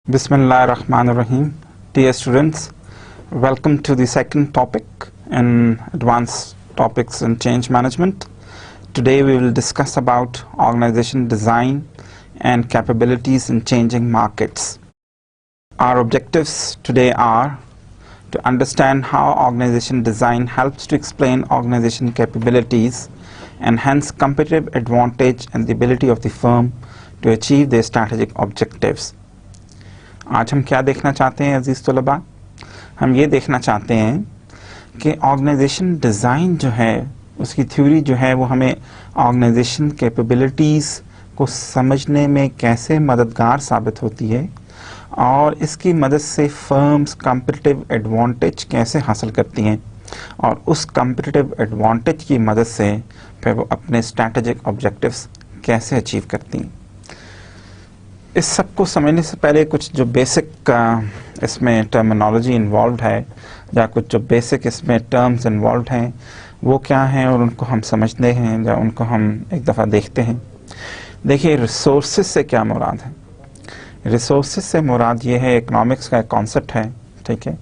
Bismillahirrahmanirrahim. Dear students, welcome to the second topic in Advanced Topics in Change Management. Today we will discuss about organization design and capabilities in changing markets. Our objectives today are to understand how organization design helps to explain organization capabilities and hence competitive advantage and the ability of the firm to achieve their strategic objectives. आज हम क्या देखना चाहते हैं अजीज़ तलबा? हम ये देखना चाहते हैं कि ऑर्गेनाइजेशन डिज़ाइन जो है उसकी थ्योरी जो है वो हमें ऑर्गेनाइजेशन कैपेबिलिटीज़ को समझने में कैसे मददगार साबित होती है और इसकी मदद से फर्म्स कॉम्पिटिटिव एडवांटेज कैसे हासिल करती हैं और उस कॉम्पिटिटिव एडवांटेज की मदद से फिर वो अपने स्ट्रैटेजिक ऑब्जेक्टिव्स कैसे अचीव करती हैं। इस सब को समझने से पहले कुछ जो बेसिक इसमें टर्मिनोलॉजी इन्वॉल्व है या कुछ जो बेसिक इसमें टर्म्स इन्वॉल्व हैं वो क्या हैं और उनको हम समझते हैं या उनको हम एक दफ़ा देखते हैं। देखिए, रिसोर्सेज से क्या मुराद है? रिसोर्सेज से मुराद ये है, इकोनॉमिक्स का एक कॉन्सेप्ट है, ठीक है,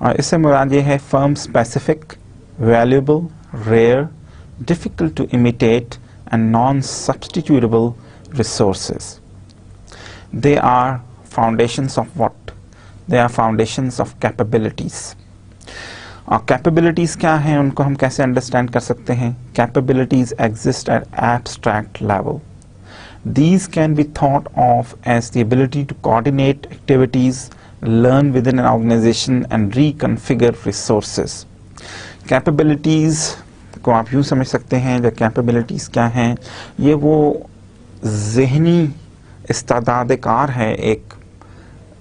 और इससे मुराद ये है firm specific, valuable, rare, difficult to imitate and non substitutable resources. They are foundations of what? They are foundations of capabilities. और capabilities क्या हैं, उनको हम कैसे understand कर सकते हैं? Capabilities exist at abstract level. These can be thought of as the ability to coordinate activities, learn within an organization and reconfigure resources. Capabilities को आप यूँ समझ सकते हैं, जो capabilities क्या हैं, ये वो ज़हनी इस्तादाद-ए-कार है एक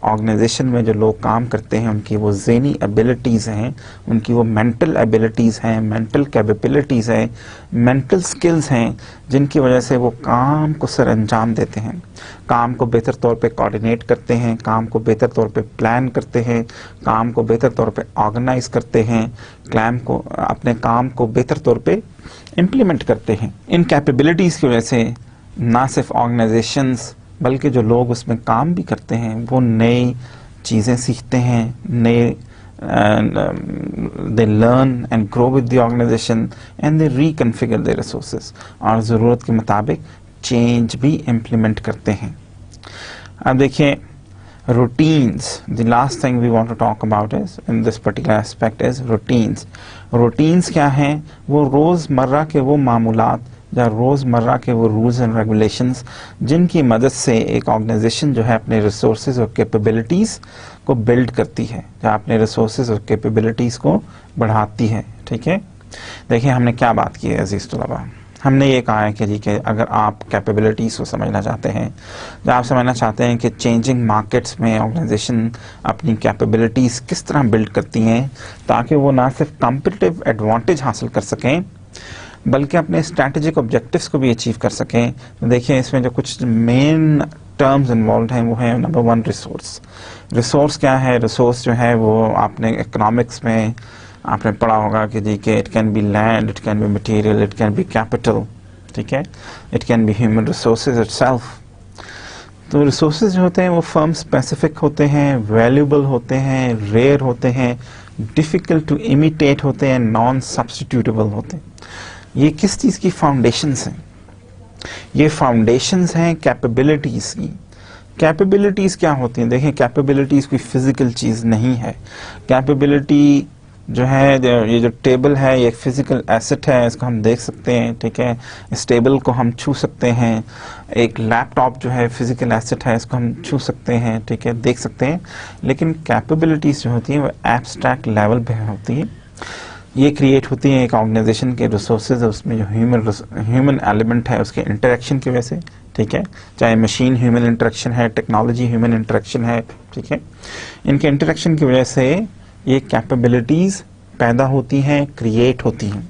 ऑर्गेनाइजेशन में जो लोग काम करते हैं, उनकी वो ज़हनी एबिलिटीज़ हैं, उनकी वो मेंटल एबिलिटीज़ हैं, मेंटल कैपेबिलिटीज़ हैं, मेंटल स्किल्स हैं, जिनकी वजह से वो काम को सर अंजाम देते हैं, काम को बेहतर तौर पे कोऑर्डिनेट करते हैं, काम को बेहतर तौर पे प्लान करते हैं, काम को बेहतर तौर पे ऑर्गेनाइज करते हैं, अपने काम को बेहतर तौर पे इम्प्लीमेंट करते हैं। इन कैपेबिलिटीज़ की वजह से ना सिर्फ ऑर्गेनाइजेशंस बल्कि जो लोग उसमें काम भी करते हैं वो नई चीज़ें सीखते हैं, नए they learn and grow with the organisation and they reconfigure the resources और ज़रूरत के मुताबिक चेंज भी इम्प्लीमेंट करते हैं। अब देखिए, routines, the last thing we want to talk about is in this particular aspect is routines. Routines क्या हैं? वो रोज़मर्रा के वो मामूलात या रोज़मर्रा के वो रूल्स एंड रेगुलेशंस जिनकी मदद से एक ऑर्गेनाइजेशन जो है अपने रिसोर्सेज और कैपेबिलिटीज़ को बिल्ड करती है या अपने रिसोर्सेज और कैपेबिलिटीज़ को बढ़ाती है, ठीक है। देखिए, हमने क्या बात की है अजीज़ तलबा? हमने ये कहा है कि जी कि अगर आप कैपेबिलिटीज़ को समझना चाहते हैं या आप समझना चाहते हैं कि चेंजिंग मार्केट्स में ऑर्गेनाइजेशन अपनी कैपेबिलिटीज़ किस तरह बिल्ड करती हैं ताकि वो ना सिर्फ कॉम्पिटिटिव एडवांटेज हासिल कर सकें बल्कि अपने स्ट्रैटेजिक ऑब्जेक्टिव्स को भी अचीव कर सकें। तो देखिए, इसमें जो कुछ मेन टर्म्स इन्वॉल्व हैं वो है नंबर वन रिसोर्स. रिसोर्स क्या है? रिसोर्स जो है वो आपने इकोनॉमिक्स में आपने पढ़ा होगा कि जी कि it can be land, it can be material, it can be capital, ठीक है, it can be human resources itself. तो रिसोर्सेज जो होते हैं वो फर्म स्पेसिफिक होते हैं, वैल्यूएबल होते हैं, रेयर होते हैं, डिफ़िकल्ट टू इमिटेट होते हैं, नॉन सब्स्टिट्यूटेबल होते हैं. ये किस चीज़ की फाउंडेशंस हैं? ये फाउंडेशंस हैं कैपेबिलिटीज़ की. कैपेबिलिटीज़ क्या होती हैं? देखें, कैपेबिलिटीज़ कोई फिज़िकल चीज़ नहीं है. कैपेबिलिटी जो है, ये जो टेबल है, ये एक फ़िज़िकल एसेट है, इसको हम देख सकते हैं, ठीक है, इस टेबल को हम छू सकते हैं. एक लैपटॉप जो है फ़िज़िकल एसेट है, इसको हम छू सकते हैं, ठीक है, देख सकते हैं. लेकिन कैपेबिलिटीज़ जो होती हैं वो एब्स्ट्रैक्ट लेवल पे होती हैं. ये क्रिएट होती हैं एक ऑर्गेनाइजेशन के रिसोर्सेज, उसमें जो ह्यूमन एलिमेंट है उसके इंटरेक्शन की वजह से, ठीक है, चाहे मशीन ह्यूमन इंटरेक्शन है, टेक्नोलॉजी ह्यूमन इंटरेक्शन है, ठीक है, इनके इंटरेक्शन की वजह से ये कैपेबिलिटीज़ पैदा होती हैं, क्रिएट होती हैं.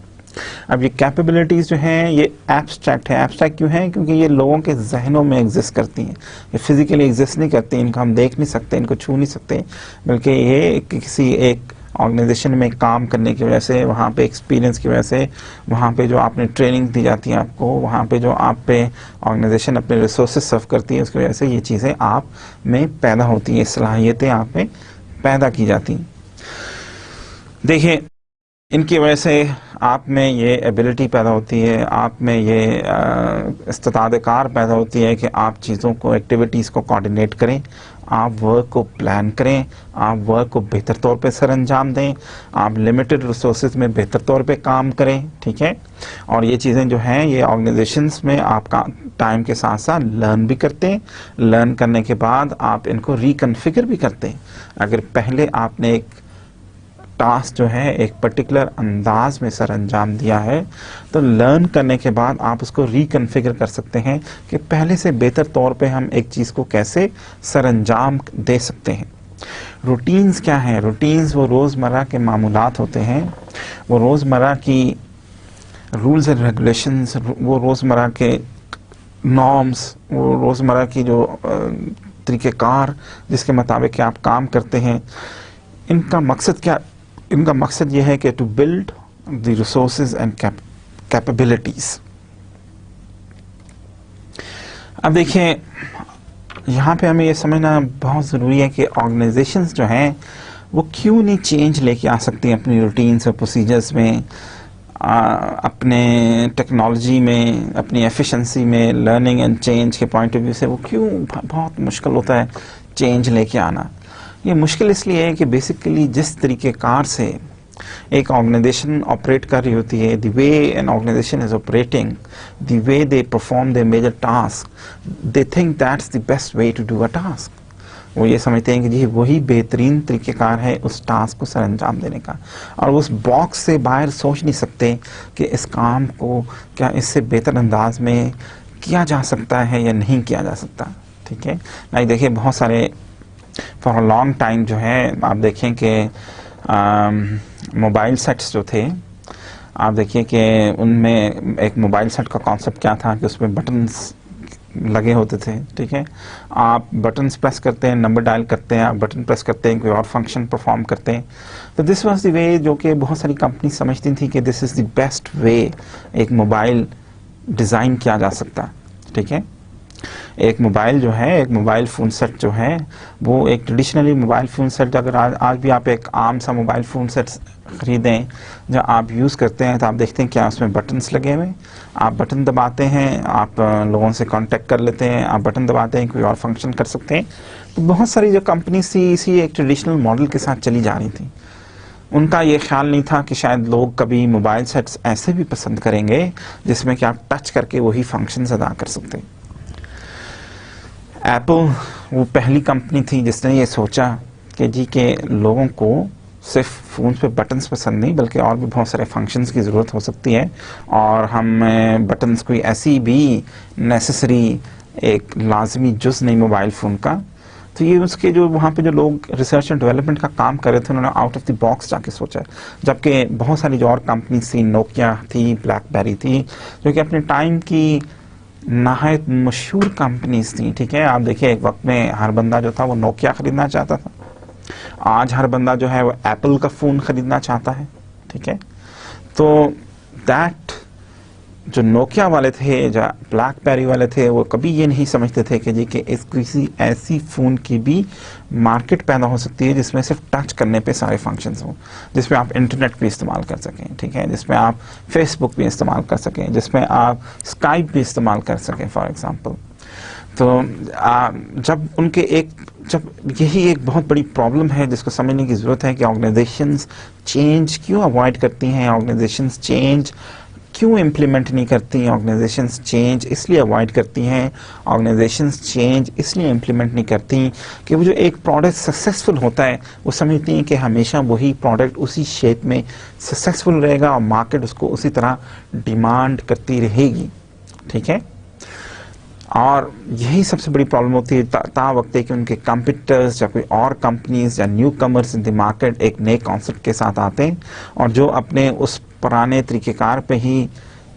अब ये कैपेबिलिटीज़ जो हैं ये एब्स्ट्रैक्ट है. एब्स्ट्रैक्ट क्यों है? क्योंकि ये लोगों के जहनों में एग्जिस्ट करती हैं, ये फिज़िकली एग्जिस्ट नहीं करती, इनको हम देख नहीं सकते, इनको छू नहीं सकते, बल्कि ये किसी एक ऑर्गेनाइजेशन में काम करने की वजह से, वहाँ पे एक्सपीरियंस की वजह से, वहाँ पे जो आपने ट्रेनिंग दी जाती है आपको, वहाँ पे जो आप पे ऑर्गेनाइजेशन अपने रिसोर्सेज सर्व करती है, उसकी वजह से ये चीज़ें आप में पैदा होती हैं, सलाहियतें आप में पैदा की जाती हैं। देखिए, इनकी वजह से आप में ये एबिलिटी पैदा होती है, आप में ये इस्तादाकार पैदा होती है कि आप चीज़ों को, एक्टिविटीज़ को कोऑर्डिनेट करें, आप वर्क को प्लान करें, आप वर्क को बेहतर तौर पे सर अंजाम दें, आप लिमिटेड रिसोर्सेज में बेहतर तौर पे काम करें, ठीक है। और ये चीज़ें जो हैं ये ऑर्गेनाइजेशंस में आपका टाइम के साथ साथ लर्न भी करते हैं। लर्न करने के बाद आप इनको रिकन्फिगर भी करते हैं। अगर पहले आपने एक टास्क जो है एक पर्टिकुलर अंदाज में सर अंजाम दिया है, तो लर्न करने के बाद आप उसको रिकन्फिगर कर सकते हैं कि पहले से बेहतर तौर पे हम एक चीज़ को कैसे सर अंजाम दे सकते हैं। रूटीन्स क्या हैं? रूटीन्स वो रोज़मर्रा के मामूलात होते हैं, वो रोज़मर्रा की रूल्स एंड रेगुलेशंस, वो रोज़मर्रा के नॉर्म्स, वो रोज़मर्रा की जो तरीक़ेकार जिसके मुताबिक आप काम करते हैं। इनका मकसद क्या? इनका मकसद ये है कि to build the resources and capabilities. अब देखिए, यहाँ पे हमें ये समझना बहुत ज़रूरी है कि ऑर्गेनाइजेशंस जो हैं वो क्यों नहीं चेंज लेके आ सकती अपनी रूटीन्स और प्रोसीजर्स में, अपने टेक्नोलॉजी में, अपनी एफिशिएंसी में, लर्निंग एंड चेंज के पॉइंट ऑफ व्यू से वो क्यों बहुत मुश्किल होता है चेंज लेके आना। ये मुश्किल इसलिए है कि बेसिकली जिस तरीके कार से एक ऑर्गेनाइजेशन ऑपरेट कर रही होती है, the way an organization is operating, the way they perform their major task, they think that's the best way to do a task. वो ये समझते हैं कि जी वही बेहतरीन तरीक़ेकार है उस टास्क को सर अंजाम देने का, और उस बॉक्स से बाहर सोच नहीं सकते कि इस काम को क्या इससे बेहतर अंदाज में किया जा सकता है या नहीं किया जा सकता, ठीक है। लाइक देखिए, बहुत सारे फॉर अ लॉन्ग टाइम जो है आप देखें कि मोबाइल सेट्स जो थे, आप देखिए कि उनमें एक मोबाइल सेट का कॉन्सेप्ट क्या था कि उसमें बटन्स लगे होते थे, ठीक है। आप बटन्स प्रेस करते हैं, नंबर डायल करते हैं, आप बटन प्रेस करते हैं, कोई और फंक्शन परफॉर्म करते हैं। तो दिस वाज द वे जो कि बहुत सारी कंपनी समझती थी कि दिस इज़ द बेस्ट वे एक मोबाइल डिज़ाइन किया जा सकता, ठीक है। एक मोबाइल जो है, एक मोबाइल फ़ोन सेट जो है, वो एक ट्रेडिशनली मोबाइल फ़ोन सेट, अगर आज भी आप एक आम सा मोबाइल फ़ोन सेट ख़रीदें जो आप यूज़ करते हैं, तो आप देखते हैं क्या उसमें बटन्स लगे हुए हैं। आप बटन दबाते हैं, आप लोगों से कांटेक्ट कर लेते हैं, आप बटन दबाते हैं, कोई और फंक्शन कर सकते हैं। तो बहुत सारी जो कंपनीज थी इसी एक ट्रेडिशनल मॉडल के साथ चली जा रही थी। उनका ये ख्याल नहीं था कि शायद लोग कभी मोबाइल सेट्स ऐसे भी पसंद करेंगे जिसमें कि आप टच करके वही फंक्शंस अदा कर सकते हैं। एप्पल वो पहली कंपनी थी जिसने ये सोचा कि जी के लोगों को सिर्फ फ़ोन पे बटन्स पसंद नहीं बल्कि और भी बहुत सारे फंक्शंस की ज़रूरत हो सकती है, और हम बटन्स कोई ऐसी भी नेसेसरी एक लाजमी जुज़ नहीं मोबाइल फ़ोन का। तो ये उसके जो वहाँ पे जो लोग रिसर्च एंड डेवलपमेंट का काम कर रहे थे, उन्होंने आउट ऑफ द बॉक्स जाके सोचा। जबकि बहुत सारी जो और कंपनीज थी, नोकिया थी, ब्लैकबेरी थी, जो कि अपने टाइम की नहायत मशहूर कंपनीज थी, ठीक है। आप देखिए, एक वक्त में हर बंदा जो था वो नोकिया ख़रीदना चाहता था, आज हर बंदा जो है वो एप्पल का फ़ोन ख़रीदना चाहता है, ठीक है। तो दैट जो नोकिया वाले थे, जो ब्लैकबेरी वाले थे, वो कभी ये नहीं समझते थे कि जी कि इस किसी ऐसी फ़ोन की भी मार्केट पैदा हो सकती है जिसमें सिर्फ टच करने पे सारे फंक्शंस हों, जिसमें आप इंटरनेट भी इस्तेमाल कर सकें, ठीक है, जिसमें आप फेसबुक भी इस्तेमाल कर सकें, जिसमें आप स्काइप भी इस्तेमाल कर सकें फॉर एग्ज़ाम्पल। तो जब यही एक बहुत बड़ी प्रॉब्लम है जिसको समझने की ज़रूरत है कि ऑर्गेनाइजेशंस चेंज क्यों अवॉइड करती हैं, ऑर्गेनाइजेशंस चेंज क्यों इम्प्लीमेंट नहीं करती हैं, ऑर्गेनाइजेशंस चेंज इसलिए अवॉइड करती हैं, ऑर्गेनाइजेशंस चेंज इसलिए इम्प्लीमेंट नहीं करती कि वो जो एक प्रोडक्ट सक्सेसफुल होता है वो समझती हैं कि हमेशा वही प्रोडक्ट उसी शेप में सक्सेसफुल रहेगा और मार्केट उसको उसी तरह डिमांड करती रहेगी, ठीक है। और यही सबसे बड़ी प्रॉब्लम होती है ता वक्त है कि उनके कंपीटिटर्स या कोई और कंपनीज या new commerce in the market एक नए कॉन्सेप्ट के साथ आते हैं और जो अपने उस पुराने तरीक़ेकार पे ही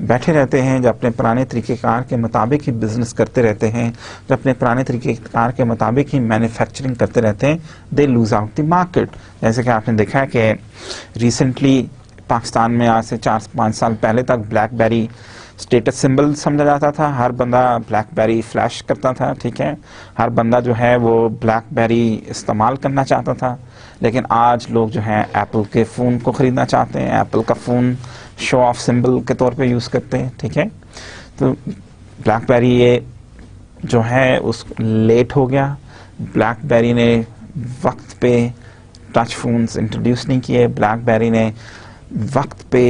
बैठे रहते हैं, जो अपने पुराने तरीक़ेकार के मुताबिक ही बिज़नेस करते रहते हैं, जो अपने पुराने तरीक़ेकार के मुताबिक ही मैन्युफैक्चरिंग करते रहते हैं, they lose out the market. जैसे कि आपने देखा है कि रिसेंटली पाकिस्तान में आज से 4-5 साल पहले तक ब्लैकबेरी स्टेटस सिंबल समझा जाता था, हर बंदा ब्लैकबेरी फ्लैश करता था, ठीक है, हर बंदा जो है वो ब्लैकबेरी इस्तेमाल करना चाहता था। लेकिन आज लोग जो है एप्पल के फ़ोन को ख़रीदना चाहते हैं, एप्पल का फ़ोन शो ऑफ सिंबल के तौर पे यूज़ करते हैं, ठीक है। तो ब्लैकबेरी ये जो है उस लेट हो गया, ब्लैकबेरी ने वक्त पे टच फ़ोन्स इंट्रोड्यूस नहीं किए, ब्लैकबेरी ने वक्त पे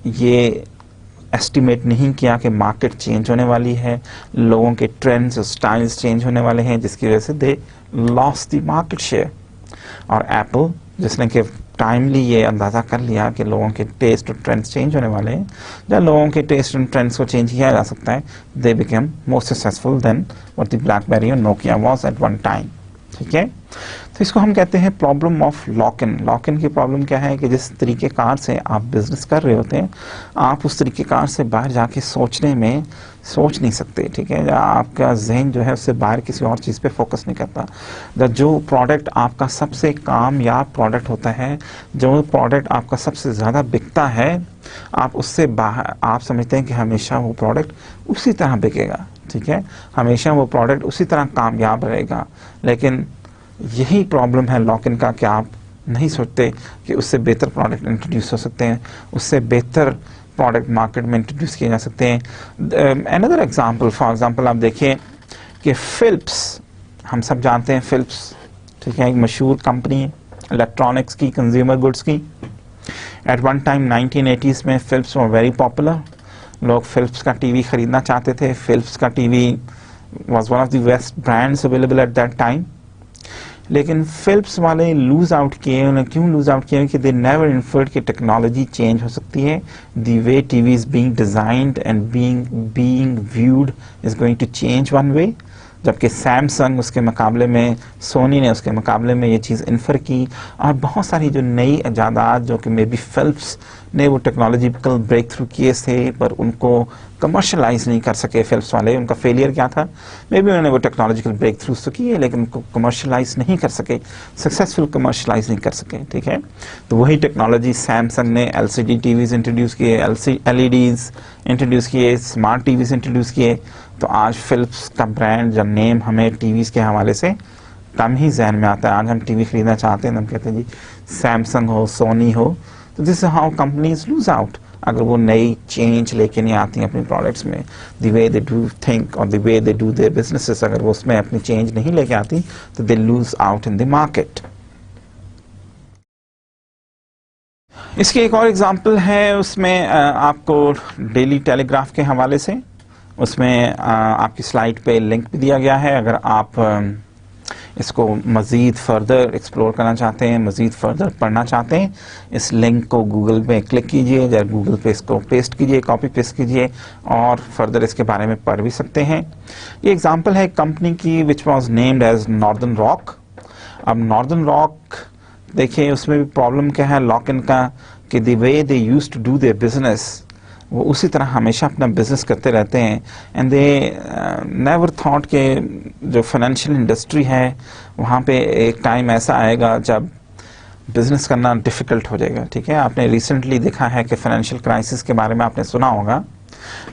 ये एस्टिमेट नहीं किया कि मार्केट चेंज होने वाली है, लोगों के ट्रेंड्स और स्टाइल्स चेंज होने वाले हैं, जिसकी वजह से they lost the market share. और एप्पल जिसने कि टाइमली ये अंदाज़ा कर लिया कि लोगों के टेस्ट और ट्रेंड्स चेंज होने वाले हैं, जब लोगों के टेस्ट और ट्रेंड्स को चेंज किया जा सकता है, they become more successful than what the BlackBerry और Nokia was at one time, ठीक है। तो इसको हम कहते हैं problem of lock in. Lock in की प्रॉब्लम क्या है कि जिस तरीक़ेकार से आप बिज़नेस कर रहे होते हैं, आप उस तरीक़ेकार से बाहर जाके सोचने में सोच नहीं सकते, ठीक है, या आपका जहन जो है उससे बाहर किसी और चीज़ पे फोकस नहीं करता। जो प्रोडक्ट आपका सबसे कामयाब प्रोडक्ट होता है, जो प्रोडक्ट आपका सबसे ज़्यादा बिकता है, आप उससे बाहर आप समझते हैं कि हमेशा वो प्रोडक्ट उसी तरह बिकेगा, ठीक है, हमेशा वो प्रोडक्ट उसी तरह कामयाब रहेगा। लेकिन यही प्रॉब्लम है लॉक इन का कि आप नहीं सोचते कि उससे बेहतर प्रोडक्ट इंट्रोड्यूस हो सकते हैं, उससे बेहतर प्रोडक्ट मार्केट में इंट्रोड्यूस किए जा सकते हैं। अनदर एग्जांपल, फॉर एग्जांपल आप देखिए कि फिलिप्स, हम सब जानते हैं फिलिप्स, ठीक है, एक मशहूर कंपनी है इलेक्ट्रॉनिक्स की, कंज्यूमर गुड्स की। एट वन टाइम 1980s में फिलिप्स वर वेरी पॉपुलर, लोग फिलिप्स का टीवी खरीदना चाहते थे, फिलिप्स का TV was one of the best brands available at that time. लेकिन फिलिप्स वाले लूज आउट किए, उन्हें क्यों लूज आउट किया कि दे नेवर इन्फर्ड कि टेक्नोलॉजी चेंज हो सकती है, the way TV is being designed and being viewed is going to change one way. जबकि सैमसंग उसके मुकाबले में, सोनी ने उसके मुकाबले में ये चीज़ इन्फर की, और बहुत सारी जो नई ईजादात जो कि मे बी फिलिप्स ने वो टेक्नोलॉजिकल ब्रेक थ्रू किए थे, पर उनको कमर्शलाइज नहीं कर सके फिलिप्स वाले। उनका फेलियर क्या था, मे बी उन्होंने वो टेक्नोलॉजिकल ब्रेक थ्रूज तो किए लेकिन उनको कमर्शलाइज नहीं कर सके, सक्सेसफुल कमर्शलाइज नहीं कर सके, ठीक है। तो वही टेक्नोलॉजी सैमसंग ने LCD टीवीज़ इंट्रोड्यूस किए, LEDs इंट्रोड्यूस किए, स्मार्ट टीवीज़ इंट्रोड्यूस किए। तो आज फिलिप्स का ब्रांड या नेम हमें टीवीज़ के हवाले से कम ही जहन में आता है। आज हम टीवी खरीदना चाहते हैं तो हम कहते हैं जी सैमसंग हो, सोनी हो। तो this is how companies lose out, अगर वो नई चेंज लेके नहीं आती अपने प्रोडक्ट्स में, the way they do think और the way they do their businesses, अगर वो उसमें अपनी चेंज नहीं लेके आती तो they lose out in the market. इसकी एक और एग्जांपल है, उसमें आपको डेली टेलीग्राफ के हवाले से, उसमें आपकी स्लाइड पे लिंक भी दिया गया है। अगर आप इसको मज़ीद फर्दर एक्सप्लोर करना चाहते हैं, मज़ीद फर्दर पढ़ना चाहते हैं, इस लिंक को गूगल पे क्लिक कीजिए या गूगल पे इसको पेस्ट कीजिए, कॉपी पेस्ट कीजिए और फर्दर इसके बारे में पढ़ भी सकते हैं। ये एग्जांपल है कंपनी की which was named as Northern Rock. अब नॉर्दर्न रॉक देखिए, उसमें भी प्रॉब्लम क्या है लॉक इन का, कि the way they used to do their business, वो उसी तरह हमेशा अपना बिजनेस करते रहते हैं। एंड दे नेवर थॉट के जो फाइनेंशियल इंडस्ट्री है वहाँ पे एक टाइम ऐसा आएगा जब बिजनेस करना डिफ़िकल्ट हो जाएगा, ठीक है। आपने रिसेंटली देखा है कि फाइनेंशियल क्राइसिस के बारे में आपने सुना होगा।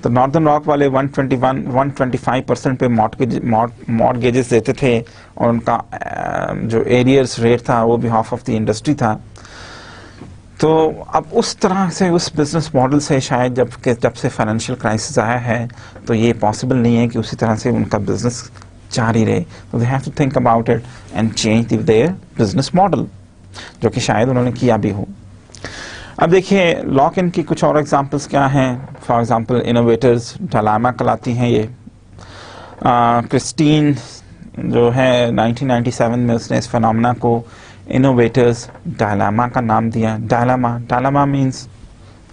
तो नॉर्दर्न रॉक वाले 125% पे मॉर्गेजेस देते थे और उनका जो एरियर्स रेट था वो भी हाफ ऑफ द इंडस्ट्री था। तो अब उस तरह से उस बिजनेस मॉडल से शायद जब से फाइनेंशियल क्राइसिस आया है तो ये पॉसिबल नहीं है कि उसी तरह से उनका बिजनेस जारी रहे। तो they have to think about it and change their business model, जो कि शायद उन्होंने किया भी हो। अब देखिए लॉक इन की कुछ और एग्जांपल्स क्या हैं। फॉर एग्जांपल इनोवेटर्स डायलेमा कहलाती हैं ये। क्रिस्टीन जो है 1997 में उसने इस फिनोमेना को इनोवेटर्स डायलेमा का नाम दिया। डायलेमा मीन्स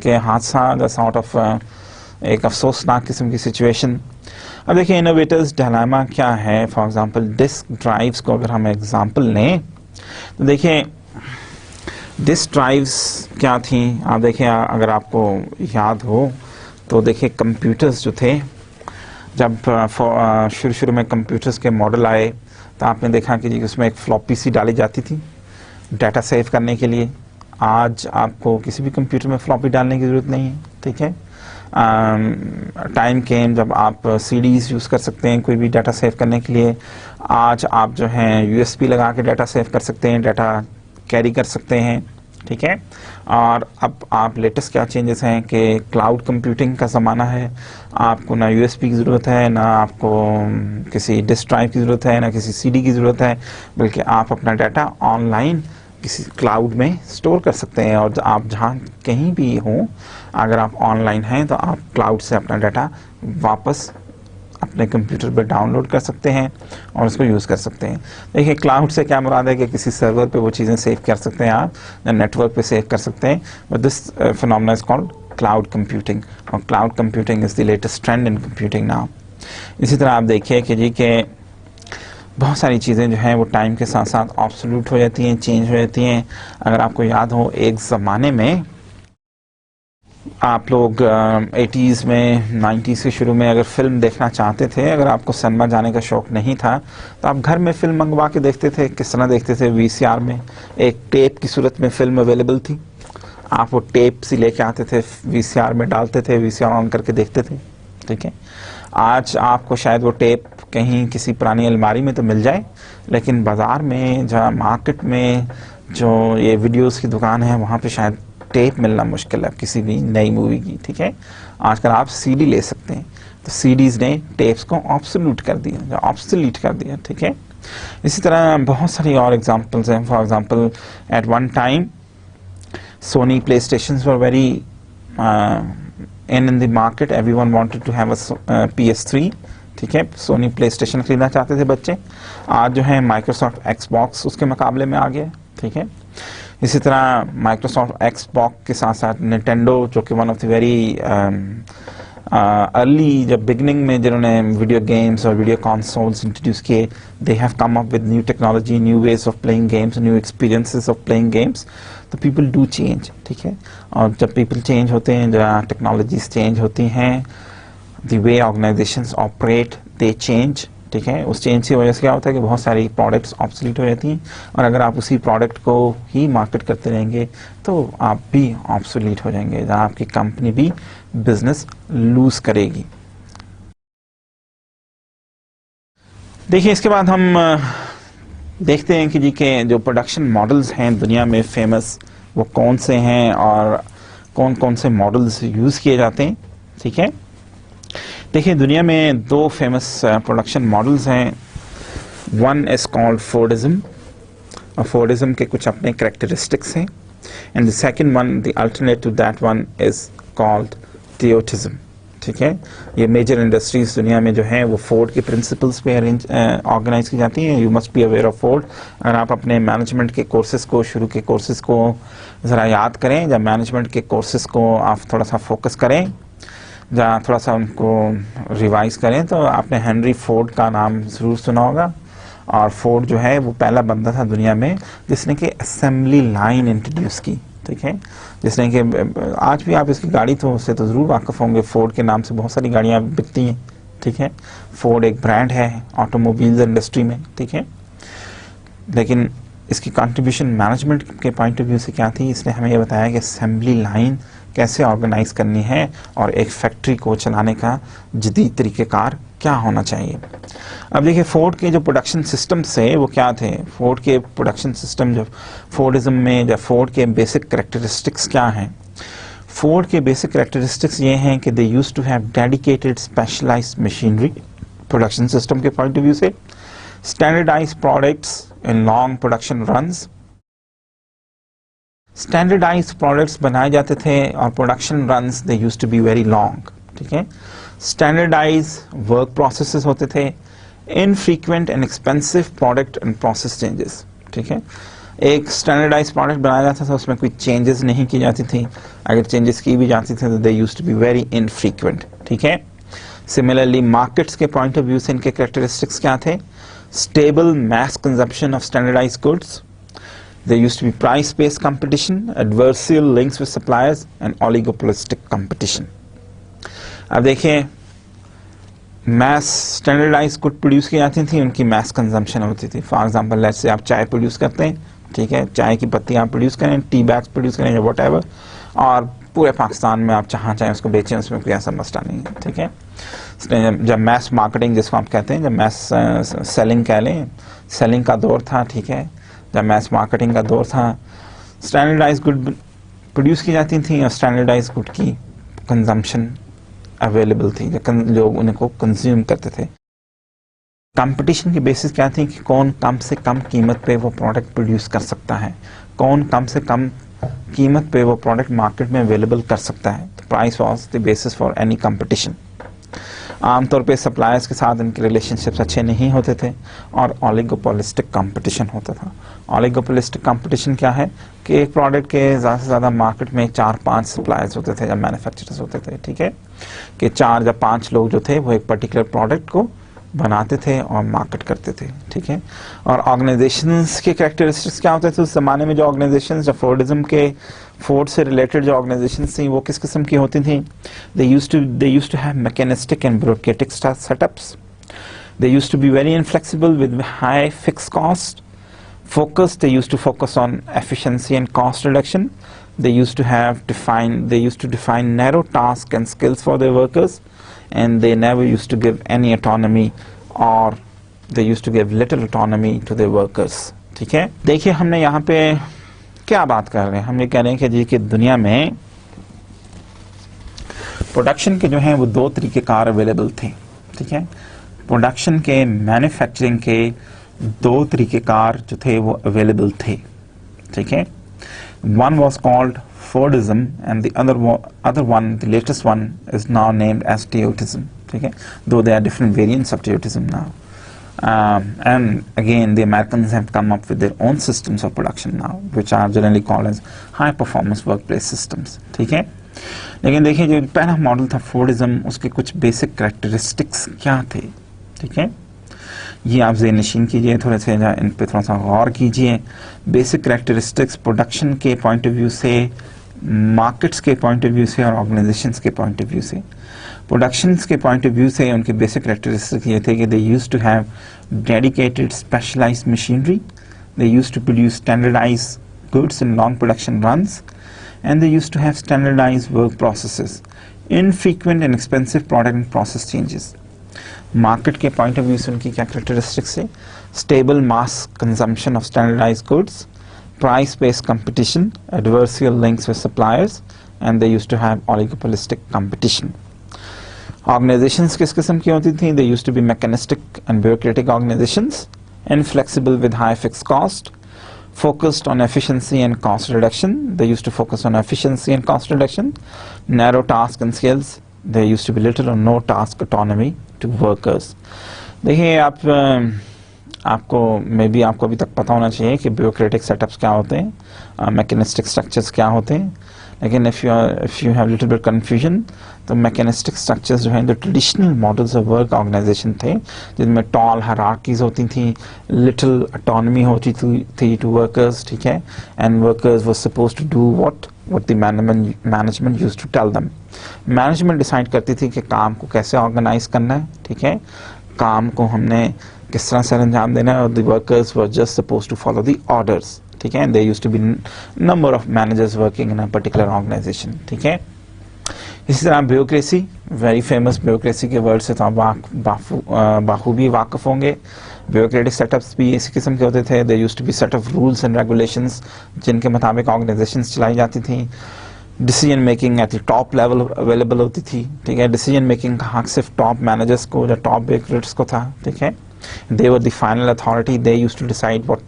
के हादसा, द सॉर्ट ऑफ एक अफसोसनाक किस्म की सिचुएशन। अब देखिए इनोवेटर्स डायलेमा क्या है। फॉर एग्जांपल डिस्क ड्राइव्स को अगर हम एग्जांपल लें तो देखिए डिस्क ड्राइव्स क्या थी। आप देखिए अगर आपको याद हो तो देखिए कंप्यूटर्स जो थे, जब शुरू में कंप्यूटर्स के मॉडल आए तो आपने देखा कि जी उसमें एक फ्लॉपी सी डाली जाती थी डाटा सेव करने के लिए। आज आपको किसी भी कंप्यूटर में फ्लॉपी डालने की ज़रूरत नहीं है, ठीक है। टाइम केम जब आप सीडीज़ यूज़ कर सकते हैं कोई भी डाटा सेव करने के लिए। आज आप जो हैं यूएसबी लगा के डाटा सेव कर सकते हैं, डाटा कैरी कर सकते हैं, ठीक है। और अब आप लेटेस्ट क्या चेंजेस हैं कि क्लाउड कंप्यूटिंग का ज़माना है। आपको ना यूएसबी की ज़रूरत है, ना आपको किसी डिस्क ड्राइव की ज़रूरत है, ना किसी सीडी की ज़रूरत है, बल्कि आप अपना डाटा ऑनलाइन किसी क्लाउड में स्टोर कर सकते हैं। और आप जहाँ कहीं भी हों, अगर आप ऑनलाइन हैं तो आप क्लाउड से अपना डाटा वापस अपने कंप्यूटर पर डाउनलोड कर सकते हैं और उसको यूज़ कर सकते हैं। देखिए क्लाउड से क्या मुराद है कि किसी सर्वर पे वो चीज़ें सेव कर सकते हैं आप, या नेटवर्क पे सेव कर सकते हैं। But this phenomena is called cloud computing, और cloud computing is the latest trend in computing now. इसी तरह आप देखिए कि जी के बहुत सारी चीज़ें जो हैं वो टाइम के साथ साथ ऑब्सोल्यूट हो जाती हैं, चेंज हो जाती हैं। अगर आपको याद हो, एक ज़माने में आप लोग 80s में 90s के शुरू में अगर फिल्म देखना चाहते थे, अगर आपको सिनेमा जाने का शौक़ नहीं था, तो आप घर में फिल्म मंगवा के देखते थे। किस तरह देखते थे? वीसीआर में एक टेप की सूरत में फिल्म अवेलेबल थी, आप वो टेप से लेके आते थे, वीसीआर में डालते थे, वीसीआर ऑन करके देखते थे, ठीक है। आज आपको शायद वो टेप कहीं किसी पुरानी अलमारी में तो मिल जाए, लेकिन बाज़ार में जहाँ मार्केट में जो ये वीडियोस की दुकान है वहाँ पे शायद टेप मिलना मुश्किल है किसी भी नई मूवी की, ठीक है। आजकल आप सीडी ले सकते हैं, तो सीडीज़ ने टेप्स को ऑब्सोल्यूट कर दिया, ऑब्सोलीट कर दिया, ठीक है। इसी तरह बहुत सारी और एग्जांपल्स हैं। For example, at one time Sony PlayStations were very in the market. Everyone wanted to have a PS3, ठीक है। Sony PlayStation खरीदना चाहते थे बच्चे। आज जो है Microsoft Xbox उसके मुकाबले में आ गया, ठीक है। इसी तरह Microsoft Xbox के साथ साथ Nintendo, जो कि one of the very early, जब बिगनिंग में जिन्होंने वीडियो गेम्स और वीडियो कंसोल्स इंट्रोड्यूस किए, दे have come up with new technology, new ways of playing games, new experiences of playing games. तो पीपल डू चेंज, ठीक है। और जब पीपल चेंज होते हैं, जब टेक्नोलॉजीज चेंज होती हैं, the way organisations operate they change, ठीक है। उस चेंज की वजह से क्या होता है कि बहुत सारी प्रोडक्ट्स ऑब्सोलीट हो जाती हैं, और अगर आप उसी प्रोडक्ट को ही मार्केट करते रहेंगे तो आप भी ऑब्सोलीट हो जाएंगे, जहाँ आपकी कंपनी भी बिजनेस लूज करेगी। देखिए इसके बाद हम देखते हैं कि जी के जो प्रोडक्शन मॉडल्स हैं दुनिया में फेमस, वो कौन से हैं और कौन कौन से मॉडल्स यूज़ किए जाते हैं, ठीक है। देखिए दुनिया में दो फेमस प्रोडक्शन मॉडल्स हैं। वन इज कॉल्ड फोर्डिज्म, और फोर्डिज्म के कुछ अपने कैरेक्टरिस्टिक्स हैं, and the second one, the alternate to that one, is called Toyotism, ठीक है। ये मेजर इंडस्ट्रीज दुनिया में जो हैं वो फोर्ड के प्रिंसिपल्स पे ऑर्गेनाइज की जाती हैं। You must be aware of Ford. अगर आप अपने मैनेजमेंट के कोर्सेज को, शुरू के कोर्सेज को ज़रा याद करें, जब मैनेजमेंट के कोर्सेज को आप थोड़ा सा फोकस करें, जहाँ थोड़ा सा उनको रिवाइज करें, तो आपने हेनरी फोर्ड का नाम ज़रूर सुना होगा। और फोर्ड जो है वो पहला बंदा था दुनिया में जिसने कि असेंबली लाइन इंट्रोड्यूस की, ठीक है। जिसने कि आज भी आप इसकी गाड़ी तो उससे तो ज़रूर वाकिफ़ होंगे, फोर्ड के नाम से बहुत सारी गाड़ियाँ बिकती हैं, ठीक है। फोर्ड एक ब्रांड है ऑटोमोबाइल्स इंडस्ट्री में, ठीक है। लेकिन इसकी कंट्रीब्यूशन मैनेजमेंट के पॉइंट ऑफ व्यू से क्या थी? इसने हमें ये बताया कि असेंबली लाइन कैसे ऑर्गेनाइज करनी है और एक फैक्ट्री को चलाने का जदीद तरीक़ेकार क्या होना चाहिए। अब देखिए फोर्ड के जो प्रोडक्शन सिस्टम्स थे वो क्या थे। फोर्ड के प्रोडक्शन सिस्टम, जो फोर्डिज्म में, जब फोर्ड के बेसिक करैक्टरिस्टिक्स क्या हैं। फोर्ड के बेसिक करैक्टरिस्टिक्स ये हैं कि they used to have dedicated specialized machinery production system के पॉइंट ऑफ व्यू से, standardized products in long production runs. Standardized products बनाए जाते थे और production runs they used to be very long, ठीक है। स्टैंडर्डाइज्ड वर्क प्रोसेसेस होते थे, infrequent and expensive product and process changes, ठीक है। एक स्टैंडर्डाइज्ड प्रोडक्ट बनाया जाता था, उसमें कोई चेंजेस नहीं की जाती थी, अगर चेंजेस की भी जाती थी तो they used to be very infrequent, ठीक है। सिमिलरली मार्केट्स के पॉइंट ऑफ व्यू से इनके कैरेक्टरिस्टिक्स क्या थे? Stable mass consumption of standardized goods. There used to be price-based competition, adversarial links with suppliers, and oligopolistic competition. अब देखिए mess standardise good produce की जाती थी, उनकी मैस कंजम्पशन होती थी। फॉर एग्जांपल लेट्स से आप चाय प्रोड्यूस करते हैं, ठीक है, चाय की पत्ती आप प्रोड्यूस करें, टी बैग्स प्रोड्यूस करें या वट एवर, और पूरे पाकिस्तान में आप जहाँ चाहें उसको बेचें, उसमें कोई ऐसा मसला नहीं है, ठीक है। जब मैस मार्केटिंग जिसको आप कहते हैं, जब मैस सेलिंग कह लें, सेलिंग का दौर था, ठीक है, जब मैस मार्केटिंग का दौर था, स्टैंडर्डाइज गुड प्रोड्यूस की जाती थी और स्टैंडर्डाइज गुड की कंजम्पशन अवेलेबल थी, लोग उनको कंज्यूम करते थे। कंपटीशन की बेसिस क्या थी कि कौन कम से कम कीमत पे वो प्रोडक्ट प्रोड्यूस कर सकता है, कौन कम से कम कीमत पे वो प्रोडक्ट मार्केट में अवेलेबल कर सकता है। तो price was the basis for any competition. आमतौर पे सप्लायर्स के साथ इनके रिलेशनशिप्स अच्छे नहीं होते थे और ओलिगोपोलिस्टिक कंपटीशन होता था। ओलिगोपोलिस्टिक कंपटीशन क्या है कि एक प्रोडक्ट के ज़्यादा से ज़्यादा मार्केट में 4-5 सप्लायर्स होते थे या मैन्युफैक्चरर्स होते थे, ठीक है, कि 4 या 5 लोग जो थे वो एक पर्टिकुलर प्रोडक्ट को बनाते थे और मार्केट करते थे, ठीक है। और ऑर्गेनाइजेशंस के कैरेक्टरिस्टिक्स क्या होते थे उस जमाने में? जो ऑर्गेनाइजेशंस, जो फोर्डिज्म के, फोर्ड से रिलेटेड जो ऑर्गेनाइजेशंस थी वो किस किस्म की होती थी? They used to have mechanistic and bureaucratic setups, they used to be very inflexible with high fix cost, focus, they used to focus on efficiency and cost reduction. They used to define narrow tasks and skills for their workers, and they never used to give any autonomy, or they used to give little autonomy to their workers, ठीक है। देखिए हमने यहाँ पे क्या बात कर रहे हैं, हम ये कह रहे हैं कि जी कि दुनिया में प्रोडक्शन के जो हैं वो 2 तरीक़ेकार अवेलेबल थे, ठीक है। प्रोडक्शन के, मैन्युफैक्चरिंग के 2 तरीक़ेकार जो थे वो अवेलेबल थे, ठीक है। One was called Fordism and the other one, the latest one, is now named as Toyotism, ठीक है, though they are different variants of Toyotism now, and again the Americans have come up with their own systems of production now, which are generally called as high performance workplace systems, ठीक है। लेकिन देखिए जो पहला model था Fordism, उसके कुछ basic characteristics क्या थे, ठीक है, ये आप ज़हन नशीन कीजिए, थोड़े से इन पे थोड़ा सा गौर कीजिए। बेसिक कैरेक्टरिस्टिक्स प्रोडक्शन के पॉइंट ऑफ व्यू से, मार्केट्स के पॉइंट ऑफ व्यू से और ऑर्गेनाइजेशंस के पॉइंट ऑफ व्यू से। प्रोडक्शंस के पॉइंट ऑफ व्यू से उनके बेसिक कैरेक्टरिस्टिक्स ये थे कि they used to have dedicated specialized machinery, they used to produce standardized goods in long production runs, and they used to have standardized work processes, infrequent and expensive product and process changes. Market के point of view से उनकी क्या characteristics है? Stable mass consumption of standardised goods, price based competition, adversarial links with suppliers, and they used to have oligopolistic competition. Organisations किस किस्म की होती थी? They used to be mechanistic and bureaucratic organisations, inflexible with high fix cost, focused on efficiency and cost reduction. They used to focus on efficiency and cost reduction, narrow task and skills. There used to be little or no task autonomy to workers. देखिए आपको may be आपको अभी तक पता होना चाहिए कि bureaucratic setups क्या होते हैं, मैकेनिस्टिक स्ट्रक्चर्स क्या होते हैं, लेकिन if you have little bit confusion, तो मैकेनिस्टिक स्ट्रक्चर्स जो हैं जो traditional models of work organization थे, जिनमें टॉल हायरार्कीज होती थी, लिटिल ऑटोनॉमी होती थी टू वर्कर्स, ठीक है, and workers were suppose to do what the management used to tell them. Management decide करती थी कि काम को कैसे ऑर्गेनाइज करना है, ठीक है, काम को हमने किस तरह से अंजाम देना है, और the workers were just suppose to follow the orders, ठीक है, there used to be number of managers working in a particular organization, ठीक है। इसी तरह ब्यूरोक्रेसी, वेरी फेमस ब्यूरोक्रेसी के वर्ड से तो आप बाखूबी वाकिफ होंगे। ब्यूरोक्रेटिक सेटअप्स भी इसी किस्म के होते थे। They used to be set of rules and regulations जिनके मुताबिक ऑर्गेनाइजेशंस चलाई जाती थी। Decision making at the top level available होती थी, ठीक है, डिसीजन मेकिंग का हक सिर्फ टॉप मैनेजर्स को या टॉप ब्यूरोक्रेट्स को था, ठीक है। They were the final authority. They used to decide what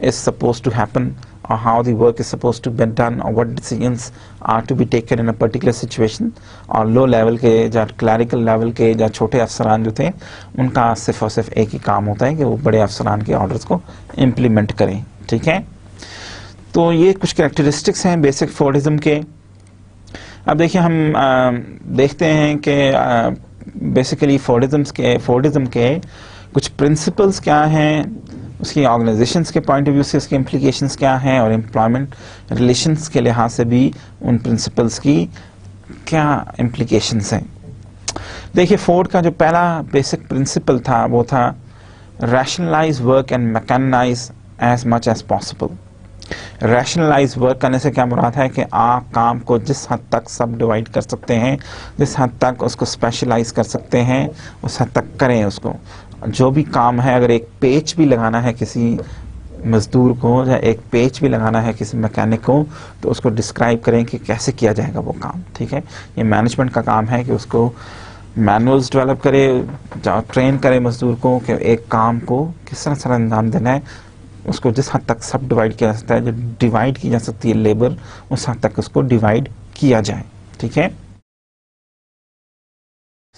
is supposed to happen or how the work is supposed to be done or what decisions are to be taken in a particular situation. और low level के या clerical level के या छोटे अफसरान जो थे, उनका सिर्फ और सिर्फ एक ही काम होता है कि वो बड़े अफसरान के ऑर्डर्स को इम्प्लीमेंट करें, ठीक है। तो ये कुछ कैरेक्टरिस्टिक्स हैं बेसिक फोर्डिज्म के। अब देखिए हम देखते हैं कि बेसिकली फोर्डिज्म के कुछ प्रिंसिपल्स क्या हैं, उसकी ऑर्गेनाइजेशंस के पॉइंट ऑफ व्यू से उसकी इम्प्लीकेशंस क्या हैं, और एम्प्लॉयमेंट रिलेशंस के लिहाज से भी उन प्रिंसिपल्स की क्या इम्प्लीकेशंस हैं। देखिए फोर्ड का जो पहला बेसिक प्रिंसिपल था वो था rationalize work and mechanize as much as possible. Rationalize work करने से क्या मुराद है कि आप काम को जिस हद तक सब डिवाइड कर सकते हैं, जिस हद तक उसको स्पेशलाइज कर सकते हैं, उस हद तक करें उसको। जो भी काम है, अगर एक पेच भी लगाना है किसी मजदूर को या एक पेच भी लगाना है किसी मैकेनिक को, तो उसको डिस्क्राइब करें कि कैसे किया जाएगा वो काम। ठीक है, ये मैनेजमेंट का काम है कि उसको मैनुअल्स डेवलप करे, ट्रेन करे मजदूर को कि एक काम को किस तरह से अंजाम देना है, उसको जिस हद तक सब डिवाइड किया जा सकता है, जो डिवाइड की जा सकती है लेबर, उस हद तक उसको डिवाइड किया जाए। ठीक है,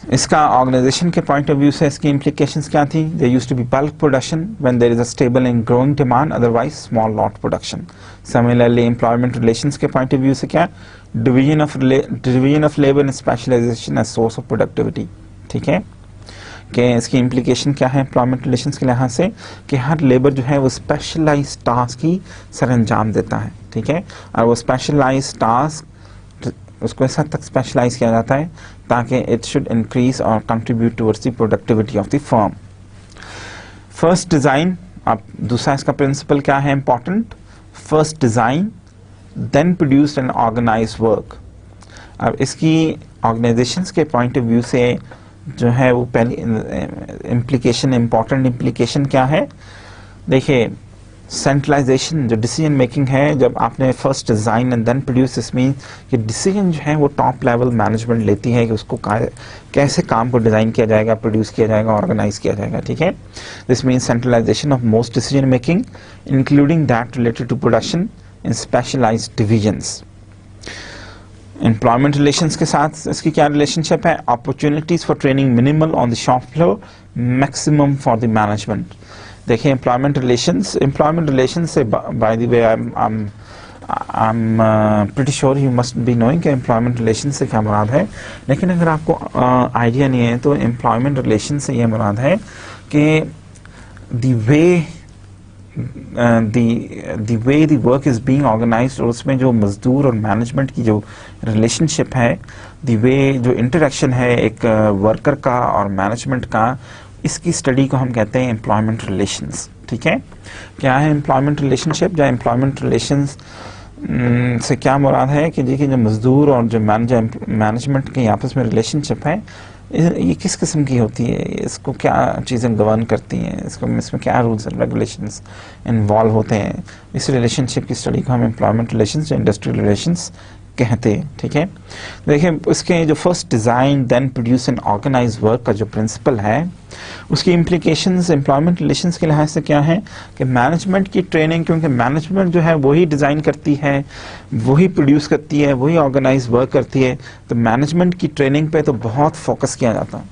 इसका ऑर्गेनाइजेशन के पॉइंट ऑफ व्यू से इसकी इम्प्लीकेशंस क्या थी? There used to be bulk production when there is a stable and growing demand, otherwise small lot production. Similarly employment relations के पॉइंट ऑफ व्यू से क्या? Division of labour and specialization as source of productivity. ठीक है, कि इसकी implication क्या है employment relations के लिहाज से? कि हर लेबर जो है वो स्पेशलाइज टास्क की सर अंजाम देता है। ठीक है, और वो स्पेशलाइज टास्क उसको इस हद तक स्पेशलाइज किया जाता है ताकि इट शुड इंक्रीज और contribute towards the productivity of the firm. First design, अब दूसरा इसका प्रिंसिपल क्या है important? First design then produce and organise work. अब इसकी ऑर्गेनाइजेशंस के पॉइंट ऑफ व्यू से जो है वो पहली इम्प्लीकेशन, इंपॉर्टेंट इम्प्लीकेशन क्या है? देखिए सेंट्रलाइजेशन जो डिसीजन मेकिंग है, जब आपने first design and then produce, इस मीन कि डिसीजन जो है वो टॉप लेवल मैनेजमेंट लेती है कि उसको कैसे काम को डिजाइन किया जाएगा, प्रोड्यूस किया जाएगा, ऑर्गेनाइज किया जाएगा। ठीक है, this means centralization of most decision making including that related to production in specialized divisions. Employment relations के साथ इसकी क्या रिलेशनशिप है? Opportunities for training minimal on the shop floor, maximum for the management. देखिए एम्प्लॉयमेंट रिलेशन से, by the way I am pretty sure you must be knowing कि employment relation से क्या मुराद है, लेकिन अगर आपको आइडिया नहीं है तो एम्प्लॉयमेंट रिलेशन से ये मुराद है कि the way the work is being organized, और उसमें जो मजदूर और मैनेजमेंट की जो रिलेशनशिप है, द वे जो इंटरेक्शन है एक वर्कर का और मैनेजमेंट का, इसकी स्टडी को हम कहते हैं एम्प्लॉयमेंट रिलेशंस। ठीक है, क्या है एम्प्लॉयमेंट रिलेशनशिप? या एम्प्लॉयमेंट रिलेशंस से क्या मुराद है कि देखिए जो मजदूर और जो मैनेजमेंट की आपस में रिलेशनशिप है, ये किस किस्म की होती है, इसको क्या चीज़ें गवर्न करती हैं, इसमें क्या रूल्स एंड रेगुलेशंस इन्वॉल्व होते हैं, इस रिलेशनशिप की स्टडी को हम एम्प्लॉयमेंट रिलेशंस या इंडस्ट्रियल रिलेशंस कहते हैं। ठीक है, देखिए उसके जो first design then produce and organise work का जो प्रिंसिपल है, उसकी इम्प्लीकेशंस एम्प्लॉयमेंट रिलेशंस के लिहाज से क्या है कि मैनेजमेंट की ट्रेनिंग, क्योंकि मैनेजमेंट जो है वही डिज़ाइन करती है, वही प्रोड्यूस करती है, वही ऑर्गेनाइज वर्क करती है, तो मैनेजमेंट की ट्रेनिंग पे तो बहुत फोकस किया जाता है।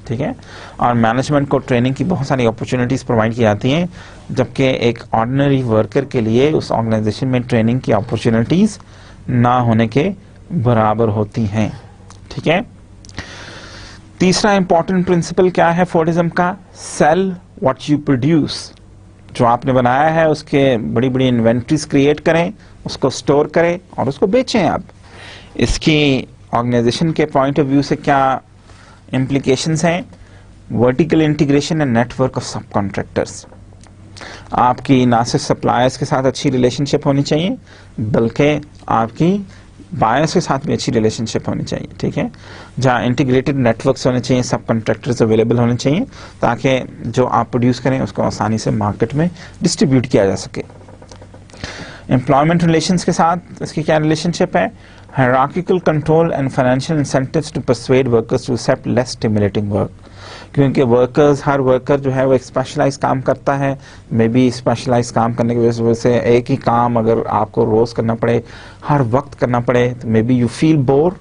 ठीक है, और मैनेजमेंट को ट्रेनिंग की बहुत सारी अपॉर्चुनिटीज़ प्रोवाइड की जाती हैं, जबकि एक ऑर्डिनरी वर्कर के लिए उस ऑर्गेनाइजेशन में ट्रेनिंग की अपॉर्चुनिटीज़ ना होने के बराबर होती हैं। ठीक है, तीसरा इंपॉर्टेंट प्रिंसिपल क्या है फोर्डिज्म का? Sell what you produce. जो आपने बनाया है उसके बड़ी बड़ी इन्वेंट्रीज क्रिएट करें, उसको स्टोर करें और उसको बेचें आप। इसकी ऑर्गेनाइजेशन के पॉइंट ऑफ व्यू से क्या इम्प्लीकेशंस हैं? Vertical integration and network of सब कॉन्ट्रैक्टर्स। आपकी ना सिर्फ सप्लायर्स के साथ अच्छी रिलेशनशिप होनी चाहिए, बल्कि आपकी बायर्स के साथ भी अच्छी रिलेशनशिप होनी चाहिए। ठीक है, जहाँ इंटीग्रेटेड नेटवर्क्स होने चाहिए, सब कॉन्ट्रैक्टर्स अवेलेबल होने चाहिए, ताकि जो आप प्रोड्यूस करें उसको आसानी से मार्केट में डिस्ट्रीब्यूट किया जा सके। एम्प्लॉयमेंट रिलेशंस के साथ इसकी क्या रिलेशनशिप है? Hierarchical control and financial incentives to persuade workers to accept less stimulating work. क्योंकि हर वर्कर जो है वो एक स्पेशलाइज काम करता है, मे बी स्पेशलाइज काम करने की वजह से एक ही काम अगर आपको रोज करना पड़े, हर वक्त करना पड़े, तो may be you feel bore.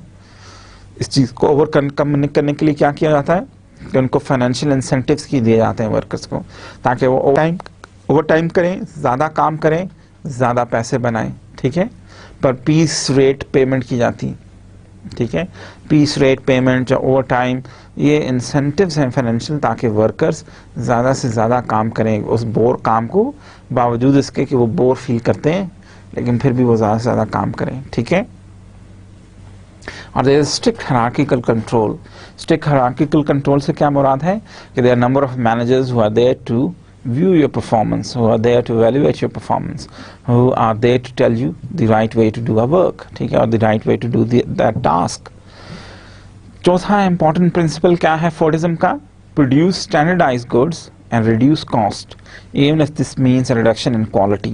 इस चीज़ को ओवरकम करने के लिए क्या किया जाता है कि उनको फाइनेंशियल इंसेंटिव्स की दिए जाते हैं वर्कर्स को, ताकि वो ओवर टाइम करें, ज़्यादा काम करें, ज़्यादा पैसे बनाएं। ठीक है, पर पीस रेट पेमेंट की जाती। ठीक है, पीस रेट पेमेंट या ओवर टाइम, ये इंसेंटिव्स हैं फाइनेंशियल, ताकि वर्कर्स ज़्यादा से ज़्यादा काम करें उस बोर काम को, बावजूद इसके कि वो बोर फील करते हैं, लेकिन फिर भी वो ज़्यादा से ज़्यादा काम करें। ठीक है, और there is strict hierarchical control. Strict hierarchical control से क्या मुराद है कि there are number of managers who are there to view your performance, who are there to evaluate your performance, who are there to tell you the right way to do a work, ठीक है, or the right way to do that task. चौथा important principle क्या है Fordism का? Produce standardized goods and reduce cost, even if this means a reduction in quality.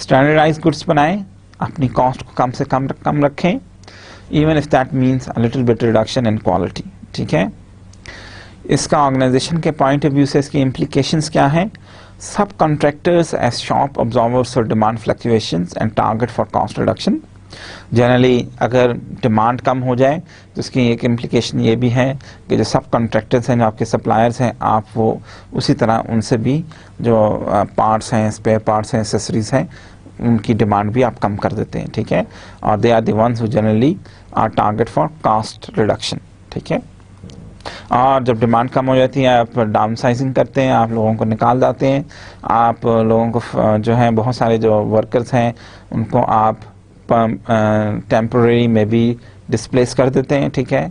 Standardized goods बनाएं, अपनी cost को कम से कम रखें, even if that means a little bit reduction in quality, ठीक है. इसका ऑर्गेनाइजेशन के पॉइंट ऑफ व्यू से इसकी इम्प्लीकेशंस क्या हैं? Subcontractors as shock absorbers for demand fluctuations and target for cost reduction. Generally अगर डिमांड कम हो जाए तो इसकी एक इम्प्लीकेशन ये भी है कि जो सब कॉन्ट्रैक्टर्स हैं, जो आपके सप्लायर्स हैं, आप वो उसी तरह उनसे भी जो पार्ट्स हैं, स्पेयर पार्ट्स हैं, एसेसरीज हैं, उनकी डिमांड भी आप कम कर देते हैं, ठीक है. और they are the ones who generally are target for cost reduction, ठीक है. और जब डिमांड कम हो जाती है आप डाउन साइजिंग करते हैं, आप लोगों को निकाल जाते हैं, आप लोगों को जो है बहुत सारे जो वर्कर्स हैं उनको आप टेम्पररी में भी डिस्प्लेस कर देते हैं, ठीक है,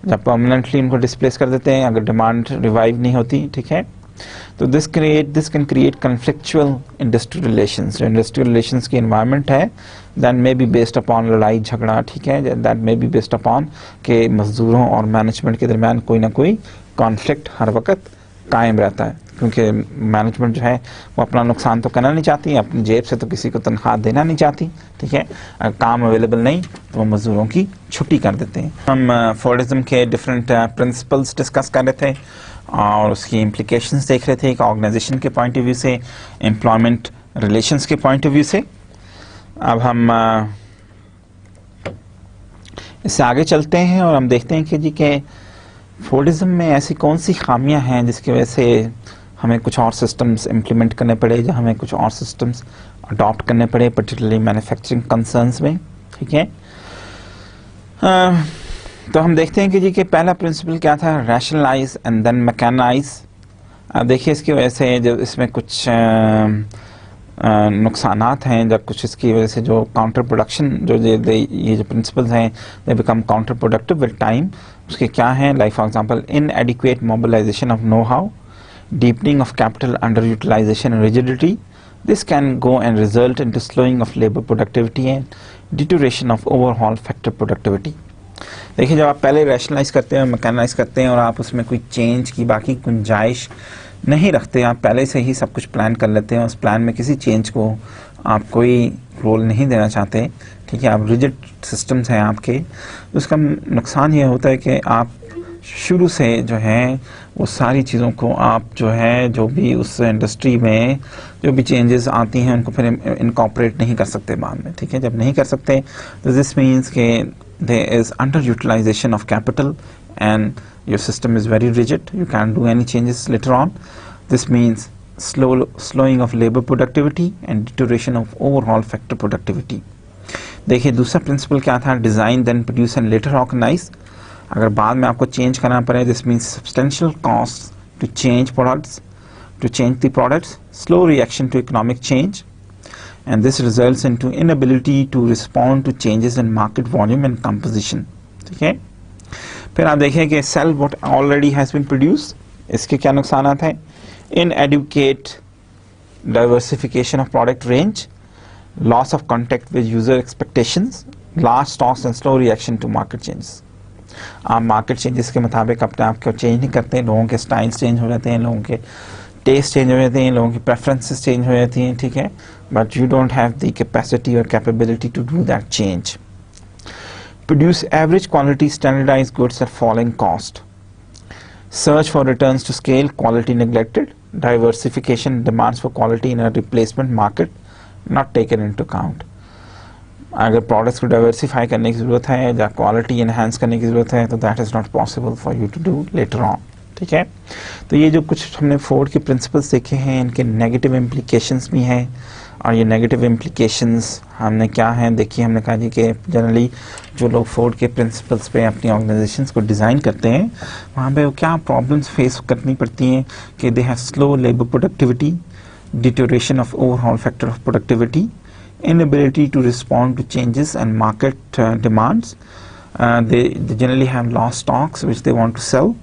जब परमानेंटली उनको डिस्प्लेस कर देते हैं अगर डिमांड रिवाइव नहीं होती, ठीक है. तो this can create conflictual industrial relations. जो इंडस्ट्रियल रिलेशंस की एनवायरनमेंट है that may be based upon लड़ाई झगड़ा, ठीक है, that may be based upon के मजदूरों और मैनेजमेंट के दरमियान कोई ना कोई कॉन्फ्लिक्ट हर वक्त कायम रहता है, क्योंकि मैनेजमेंट जो है वो अपना नुकसान तो करना नहीं चाहती, अपनी जेब से तो किसी को तनख्वाह देना नहीं चाहती, ठीक है. अगर काम अवेलेबल नहीं तो वो मजदूरों की छुट्टी कर देते हैं. हम फोर्डिज्म के डिफरेंट प्रिंसिपल्स डिस्कस कर रहे थे और उसकी इम्प्लीकेशंस देख रहे थे, एक ऑर्गेनाइजेशन के पॉइंट ऑफ व्यू से, एम्प्लॉयमेंट रिलेशंस के पॉइंट ऑफ व्यू से. अब हम इससे आगे चलते हैं और हम देखते हैं कि जी के फोर्डिज्म में ऐसी कौन सी खामियां हैं जिसकी वजह से हमें कुछ और सिस्टम्स इम्प्लीमेंट करने पड़े, या हमें कुछ और सिस्टम्स अडॉप्ट करने पड़े, पर्टिकुलरली मैन्युफैक्चरिंग कंसर्न्स में, ठीक है. तो हम देखते हैं कि जी के पहला प्रिंसिपल क्या था, रैशनलाइज एंड देन मैकेनाइज. अब देखिए इसकी वजह से जब इसमें कुछ नुकसानात हैं, जब कुछ इसकी वजह से जो काउंटर प्रोडक्शन जो ये जो प्रिंसिपल्स हैं they become counterproductive with time. उसके क्या हैं, like for example inadequate mobilisation of know how, deepening of capital underutilization and rigidity. This can go and result into slowing of labor productivity and deterioration of overall factor productivity. देखिए जब आप पहले rationalise करते हैं, mechanise करते हैं और आप उसमें कोई चेंज की बाकी गुंजाइश नहीं रखते, आप पहले से ही सब कुछ प्लान कर लेते हैं, उस प्लान में किसी चेंज को आप कोई रोल नहीं देना चाहते, ठीक है, आप रिजिड सिस्टम्स हैं आपके, तो उसका नुकसान ये होता है कि आप शुरू से जो है वो सारी चीज़ों को आप जो है जो भी उस इंडस्ट्री में जो भी चेंजेस आती हैं उनको फिर इनकॉर्पोरेट नहीं कर सकते बाद में, ठीक है. जब नहीं कर सकते तो दिस मीन्स के there is underutilisation of capital and your system is very rigid, you can do any changes later on. This means slowing of labor productivity and deterioration of overall factor productivity. देखिए दूसरा principle क्या था, design then produce and later organise. अगर बाद में आपको change करना पड़े, this means substantial cost to change the products, slow reaction to economic change, and this results into inability to respond to changes in market volume and composition, ठीक है. फिर आप देखिए कि sell what already has been produce, इसके क्या नुकसान हैं, inadequate diversification of product range, loss of contact with user expectations, large stocks and slow reaction to market changes. आप मार्केट चेंजेस के मुताबिक अपने आप को चेंज नहीं करते, लोगों के स्टाइल्स चेंज हो जाते हैं, लोगों के टेस्ट चेंज हो जाते हैं, लोगों की प्रेफरेंसेस चेंज हो जाती हैं, ठीक है, but you don't have the capacity और capability to do that change. Produce average quality standardised goods at following cost. Search for returns to scale, quality neglected, diversification, demands for quality in a replacement market not taken into account. अगर products को diversify करने की ज़रूरत है या quality enhance करने की ज़रूरत है तो that is not possible for you to do later on, ठीक है. तो ये जो कुछ हमने फोर्ड के प्रिंसिपल्स देखे हैं इनके नेगेटिव इम्प्लीकेशंस भी हैं, और ये नेगेटिव इम्प्लीकेशंस हमने क्या हैं देखिए. हमने कहा जी कि जनरली जो लोग फोर्ड के प्रिंसिपल्स पे अपनी ऑर्गेनाइजेशंस को डिज़ाइन करते हैं वहाँ पे वो क्या प्रॉब्लम्स फेस करनी पड़ती हैं कि they have slow labour productivity, deterioration of overall factor of productivity, inability to respond to changes and market demands, they generally have lost stocks which they want to sell,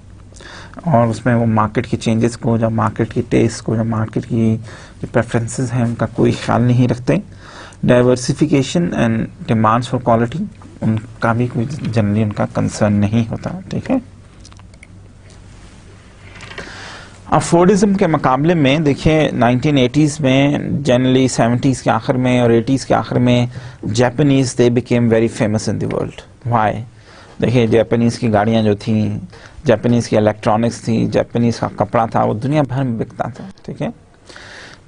और उसमें वो market की changes को, जब market की test को, जब market की जो प्रेफरेंसेस हैं उनका कोई ख्याल नहीं रखते. Diversification and demands for quality, उनका भी कोई जनरली उनका कंसर्न नहीं होता. ठीक है. अफोर्डिज्म के मुकाबले में देखिए 1980s में, जनरली 70s के आखिर में और 80s के आखिर में, Japanese they became very famous in the world. Why? देखिए जापानीज की गाड़ियां जो थी, जापानीज की इलेक्ट्रॉनिक्स थी, जापानीज का कपड़ा था, वो दुनिया भर में बिकता था. ठीक है.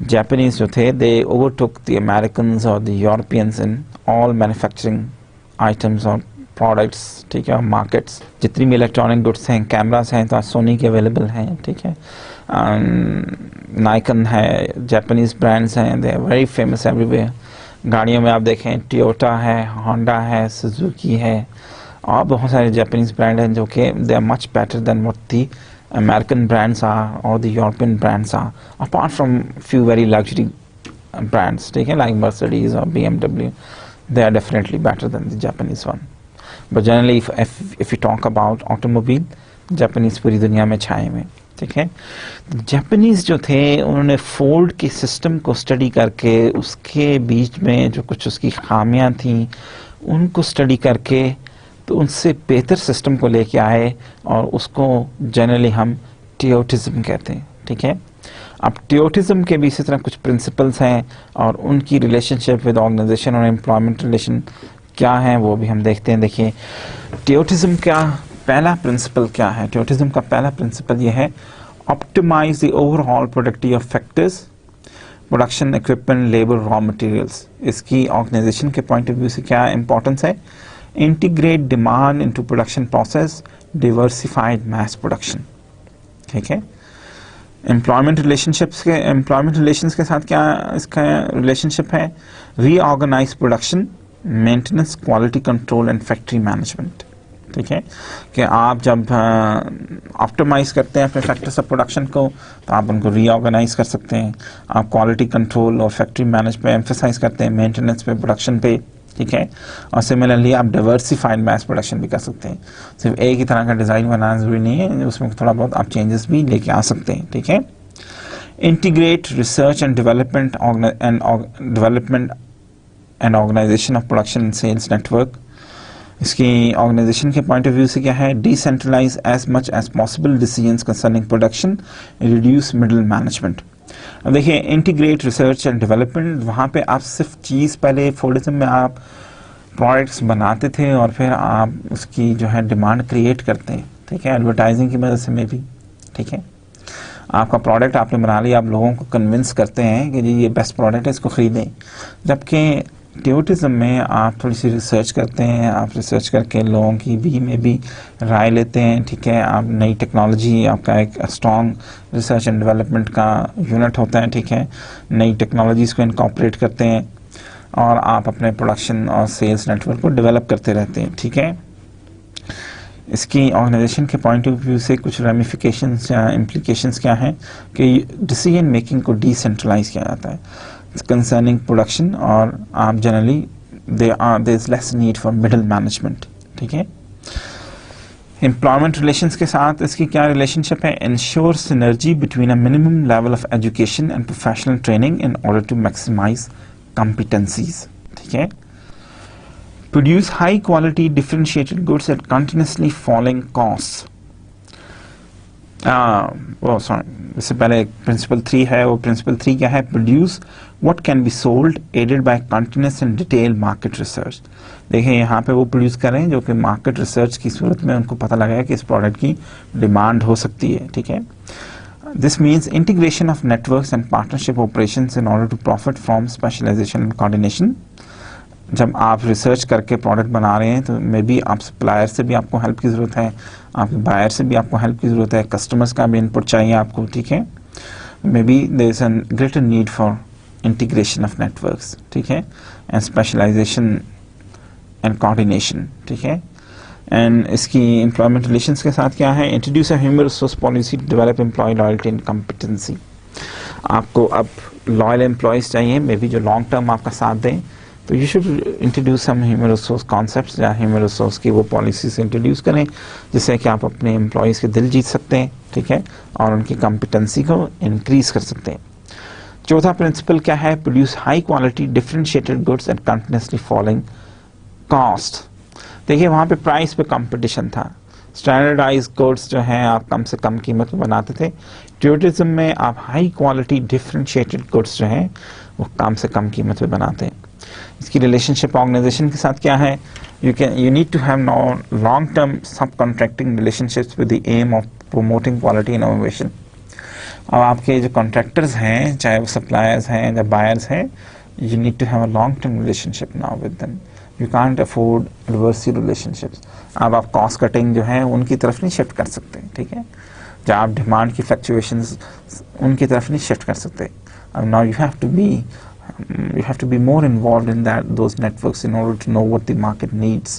जापानीज जो थे, दे ओवरटुक द अमेरिकन्स और the Europeans in all manufacturing items और प्रोडक्ट्स. ठीक है. और मार्केट्स, जितनी भी इलेक्ट्रॉनिक गुड्स हैं, कैमरास हैं तो आज सोनी के अवेलेबल हैं. ठीक है. नाइकन है, जापानीज ब्रांड्स हैं, they are very famous everywhere. गाड़ियों में आप देखें टोयोटा है, होंडा है, सुजुकी है, और बहुत सारे जापानीज ब्रांड हैं जो कि they are much better than what the American brands are or the European brands are, apart from few very luxury brands, ठीक है, like Mercedes or BMW, they are definitely better than the Japanese one. But generally if you talk about automobile, Japanese पूरी दुनिया में छाए हुए. ठीक है. Japanese जो थे, उन्होंने फोर्ड के सिस्टम को स्टडी करके उसके बीच में जो कुछ उसकी खामियां थी उनको स्टडी करके तो उनसे बेहतर सिस्टम को लेके आए, और उसको जनरली हम टियोटिज्म कहते हैं. ठीक है. अब टियोटिज्म के भी इसी तरह कुछ प्रिंसिपल्स हैं, और उनकी रिलेशनशिप विद ऑर्गेनाइजेशन और एम्प्लॉयमेंट रिलेशन क्या है वो भी हम देखते हैं. देखिए टियोटिज्म का पहला प्रिंसिपल क्या है. टियोटिज्म का पहला प्रिंसिपल ये है, optimise the overall productive factors, production, equipment, labour, raw materials. इसकी ऑर्गेनाइजेशन के पॉइंट ऑफ व्यू से क्या इंपॉर्टेंस है. Integrate demand into production process, diversified mass production. ठीक है. एम्प्लॉयमेंट रिलेशंस के साथ क्या इसका रिलेशनशिप है. Reorganise production, maintenance, quality control and factory management. ठीक है. कि आप जब ऑप्टिमाइज करते हैं अपने फैक्टर्स ऑफ प्रोडक्शन को, तो आप उनको रीऑर्गेनाइज कर सकते हैं. आप क्वालिटी कंट्रोल और फैक्ट्री मैनेज पे एम्फेसाइज करते हैं, मेंटेनेंस पे, प्रोडक्शन पे. ठीक है. और सिमिलरली आप डाइवर्सिफाइड मैस प्रोडक्शन भी कर सकते हैं. सिर्फ एक ही तरह का डिज़ाइन बनाना जरूरी नहीं है, उसमें थोड़ा बहुत आप चेंजेस भी लेके आ सकते हैं. ठीक है. Integrate research and development and organisation of production and sales network. इसकी ऑर्गेनाइजेशन के पॉइंट ऑफ व्यू से क्या है. Decentralise as much as possible decisions concerning production, reduce middle management. अब देखिए इंटीग्रेट रिसर्च एंड डेवलपमेंट, वहाँ पे आप सिर्फ चीज़, पहले फोर्डिज्म में आप प्रोडक्ट्स बनाते थे और फिर आप उसकी जो है डिमांड क्रिएट करते हैं. ठीक है. एडवर्टाइजिंग की मदद से में भी. ठीक है. आपका प्रोडक्ट आपने बना लिया, आप लोगों को कन्विंस करते हैं कि जी ये बेस्ट प्रोडक्ट है, इसको ख़रीदें. जबकि टियोटिज्म में आप थोड़ी सी रिसर्च करते हैं, आप रिसर्च करके लोगों की भी में भी राय लेते हैं. ठीक है. आप नई टेक्नोलॉजी, आपका एक स्ट्रॉन्ग रिसर्च एंड डेवलपमेंट का यूनिट होता है. ठीक है. नई टेक्नोलॉजीज़ को इनकॉर्पोरेट करते हैं और आप अपने प्रोडक्शन और सेल्स नेटवर्क को डेवलप करते रहते हैं. ठीक है. इसकी ऑर्गेनाइजेशन के पॉइंट ऑफ व्यू से कुछ रेमिफिकेशंस या इम्प्लीकेशंस क्या हैं कि डिसीजन मेकिंग को डिसेंट्रलाइज किया जाता है कंसर्निंग प्रोडक्शन, और आप generally there is less need for middle management. ठीक है. एम्प्लॉयमेंट रिलेशंस के साथ इसकी क्या रिलेशनशिप है. Ensure synergy between a minimum level of education and professional training in order to maximise competencies. ठीक है. Produce high quality differentiated goods at continuously falling costs. इससे पहले प्रिंसिपल 3 है, वो प्रिंसिपल 3 क्या है. Produce what can be sold aided by continuous and detailed market research. देखिए यहाँ पे वो प्रोड्यूस कर रहे हैं जो कि मार्केट रिसर्च की सूरत में उनको पता लगा है कि इस प्रोडक्ट की डिमांड हो सकती है. ठीक है. This means integration of networks and partnership operations in order to profit from specialization and coordination. जब आप रिसर्च करके प्रोडक्ट बना रहे हैं तो मे बी आप सप्लायर से भी आपको हेल्प की ज़रूरत है, आपके बायर से भी आपको हेल्प की ज़रूरत है, कस्टमर्स का भी इनपुट चाहिए आपको. ठीक है. Maybe there is a greater need for integration of networks. ठीक है. And specialisation and coordination. ठीक है. एंड इसकी एम्प्लॉयमेंट रिलेशंस के साथ क्या है. Introduce a human resource policy to develop employ loyalty and competency. आपको अब लॉयल एम्प्लॉयज़ चाहिए मे बी जो लॉन्ग टर्म आपका साथ दें, तो you should introduce some human resource concepts या ह्यूमन रिसोर्स की वो पॉलिसीज इंट्रोड्यूस करें जिससे कि आप अपने एम्प्लॉयज़ के दिल जीत सकते हैं, ठीक है, और उनकी कॉम्पिटेंसी को इंक्रीज कर सकते हैं। चौथा प्रिंसिपल क्या है? Produce high quality differentiated goods at continuously following cost. देखिए वहाँ पे प्राइस पे कंपटीशन था, स्टैंडर्डाइज गुड्स जो हैं आप कम से कम कीमत में बनाते थे। टूरिज्म में आप हाई क्वालिटी डिफरेंशिएटेड गुड्स जो हैं वो कम से कम कीमत में बनाते हैं। इसकी रिलेशनशिप ऑर्गेनाइजेशन के साथ क्या है? You need to have long term subcontracting relationships with the aim of promoting quality innovation. अब आपके जो कॉन्ट्रैक्टर्स हैं, चाहे वो सप्लायर्स हैं या बायर्स हैं, you need to have a long term relationship now with them. You can't afford adversary relationships. अब आप कॉस्ट कटिंग जो है उनकी तरफ नहीं शिफ्ट कर सकते, ठीक है, जहाँ आप डिमांड की फ्लक्चुएशंस उनकी तरफ नहीं शिफ्ट कर सकते। अब now you have to be more involved in those networks in order to know what the market needs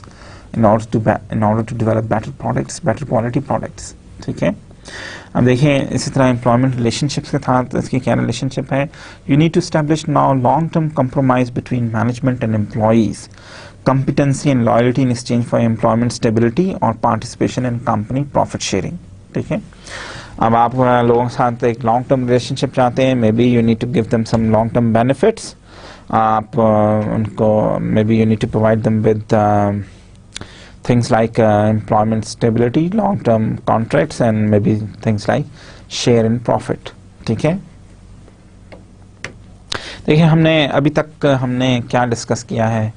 in order to develop better quality products, ठीक है। अब देखिए इसी तरह एम्प्लॉयमेंट रिलेशनशिप्स के साथ इसकी क्या रिलेशनशिप है? You need to establish now long term compromise between management and employees, competency and loyalty in exchange for employment stability or participation in company profit sharing, ठीक है। अब आप लोगों के साथ एक लॉन्ग टर्म रिलेशनशिप चाहते हैं, maybe you need to give them some long term benefits. आप उनको maybe you need to provide them with things like employment stability, long term contracts and maybe things like share in profit, ठीक है। देखिए अभी तक हमने क्या discuss किया है?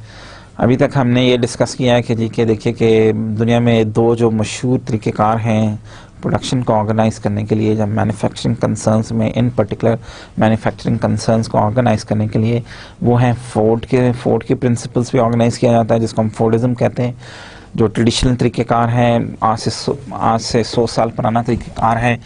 अभी तक हमने ये डिस्कस किया है कि जी के देखिए कि दुनिया में दो जो मशहूर तरीक़ेकार हैं प्रोडक्शन को ऑर्गेनाइज करने के लिए, जब मैन्युफैक्चरिंग कंसर्न्स में इन पर्टिकुलर मैन्युफैक्चरिंग कंसर्न्स को ऑर्गेनाइज करने के लिए, वो हैं फोर्ड के प्रिंसिपल्स पे ऑर्गेनाइज किया जाता है जिसको हम फोर्डिज्म कहते हैं। जो ट्रेडिशनल तरीक़ेकार हैं, आज से 100 साल पुराना तरीक़ेकार है,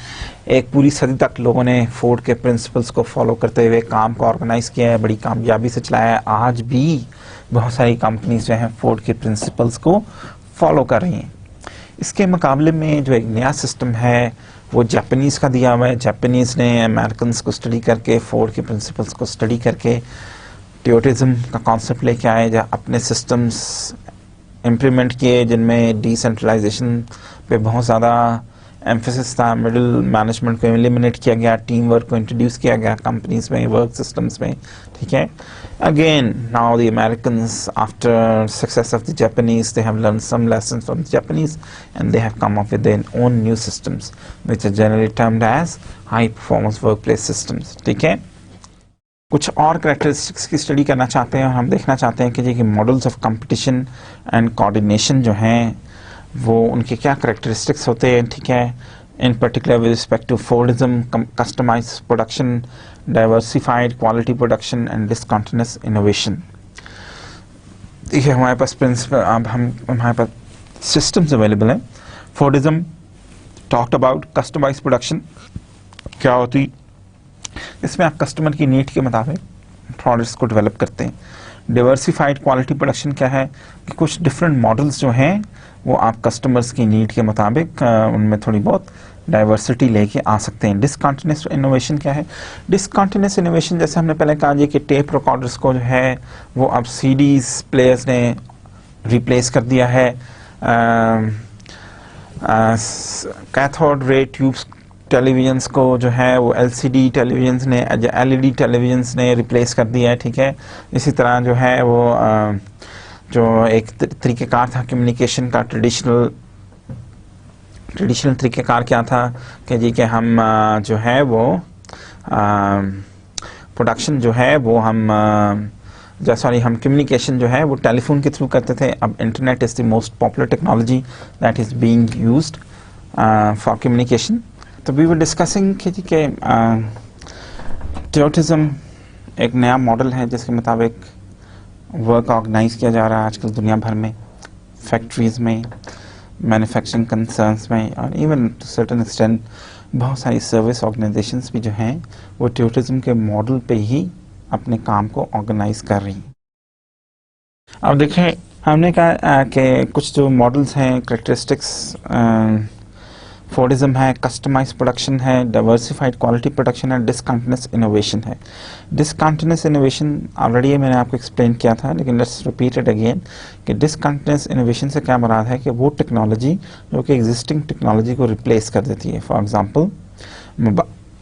एक पूरी सदी तक लोगों ने फोर्ड के प्रिंसिपल्स को फॉलो करते हुए काम को ऑर्गेनाइज किया है, बड़ी कामयाबी से चलाया है। आज भी बहुत सारी कंपनीज जो हैं फोर्ड के प्रिंसिपल्स को फॉलो कर रही हैं। इसके मुकाबले में जो एक नया सिस्टम है वो जापानीज़ का दिया हुआ है। जापानीज़ ने अमेरिकन्स को स्टडी करके, फोर्ड के प्रिंसिपल्स को स्टडी करके टोयोटिज्म का कॉन्सेप्ट लेके आए, जहाँ अपने सिस्टम्स इम्प्लीमेंट किए जिनमें डिसेंट्रलाइजेशन पे बहुत ज़्यादा एम्फेसिस था, मिडिल मैनेजमेंट को एलिमिनेट किया गया, टीम वर्क को इंट्रोड्यूस किया गया कंपनीज में, वर्क सिस्टम्स में, ठीक है। Again now the Americans after success of the Japanese, they have learn some lessons from the Japanese and they have come up with their own new systems which are generally termed as high performance workplace systems, ठीक है। कुछ और characteristics की study करना चाहते हैं, हम देखना चाहते हैं कि जी कि models of competition and coordination जो हैं वो उनके क्या कैरेक्टरिस्टिक्स होते हैं, ठीक है। In particular with respect to Fordism, customised production, diversified quality production and discontinuous innovation. देखिए हमारे पास प्रिंसिपल, अब हमारे पास सिस्टम्स अवेलेबल हैं। Fordism talked about customised production क्या होती, इसमें आप कस्टमर की नीड के मुताबिक प्रोडक्ट्स को डेवलप करते हैं। डिवर्सिफाइड क्वालिटी प्रोडक्शन क्या है कि कुछ डिफरेंट मॉडल्स जो हैं वो आप कस्टमर्स की नीड के मुताबिक उनमें थोड़ी बहुत डाइवर्सिटी लेके आ सकते हैं। डिसकंटिन्यूअस इनोवेशन क्या है? डिसकंटिन्यूअस इनोवेशन जैसे हमने पहले कहा कि टेप रिकॉर्डर्स को जो है वो अब सीडीज प्लेयर्स ने रिप्लेस कर दिया है, कैथोड रे ट्यूब्स टेलीविजन्स को जो है वो एलसीडी टेलीविजन्स ने, एलईडी टेलीविजन्स ने रिप्लेस कर दिया है, ठीक है। इसी तरह जो है वो जो एक तरीक़ेकार था कम्युनिकेशन का, ट्रेडिशनल तरीक़ेकार क्या था कि जी कि हम जो है वो प्रोडक्शन जो है वो हम हम कम्युनिकेशन जो है वो टेलीफोन के थ्रू करते थे। अब internet is the most popular technology that is being used for communication. तो वी वर डिस्कसिंग कि टोयोटिज्म एक नया मॉडल है जिसके मुताबिक वर्क ऑर्गेनाइज किया जा रहा है आजकल दुनिया भर में, फैक्ट्रीज़ में, मैन्युफैक्चरिंग कंसर्न्स में, और इवन टू सर्टेन एक्सटेंट बहुत सारी सर्विस ऑर्गेनाइजेशंस भी जो हैं वो टोयोटिज्म के मॉडल पे ही अपने काम को ऑर्गेनाइज कर रही हैं। अब देखें हमने कहा कि कुछ जो मॉडल्स हैं, कैरेक्टरिस्टिक्स फोर्डिज्म है, कस्टमाइज प्रोडक्शन है, डाइवर्सिफाइड क्वालिटी प्रोडक्शन है, डिसकंटिन्यूस इनोवेशन है। डिसकंटिन्यूस इनोवेशन ऑलरेडी मैंने आपको एक्सप्लेन किया था, लेकिन लेट्स रिपीट इट अगेन कि डिसकंटिन्यूस इनोवेशन से क्या मुराद है कि वो टेक्नोलॉजी जो कि एग्जिस्टिंग टेक्नोलॉजी को रिप्लेस कर देती है। For example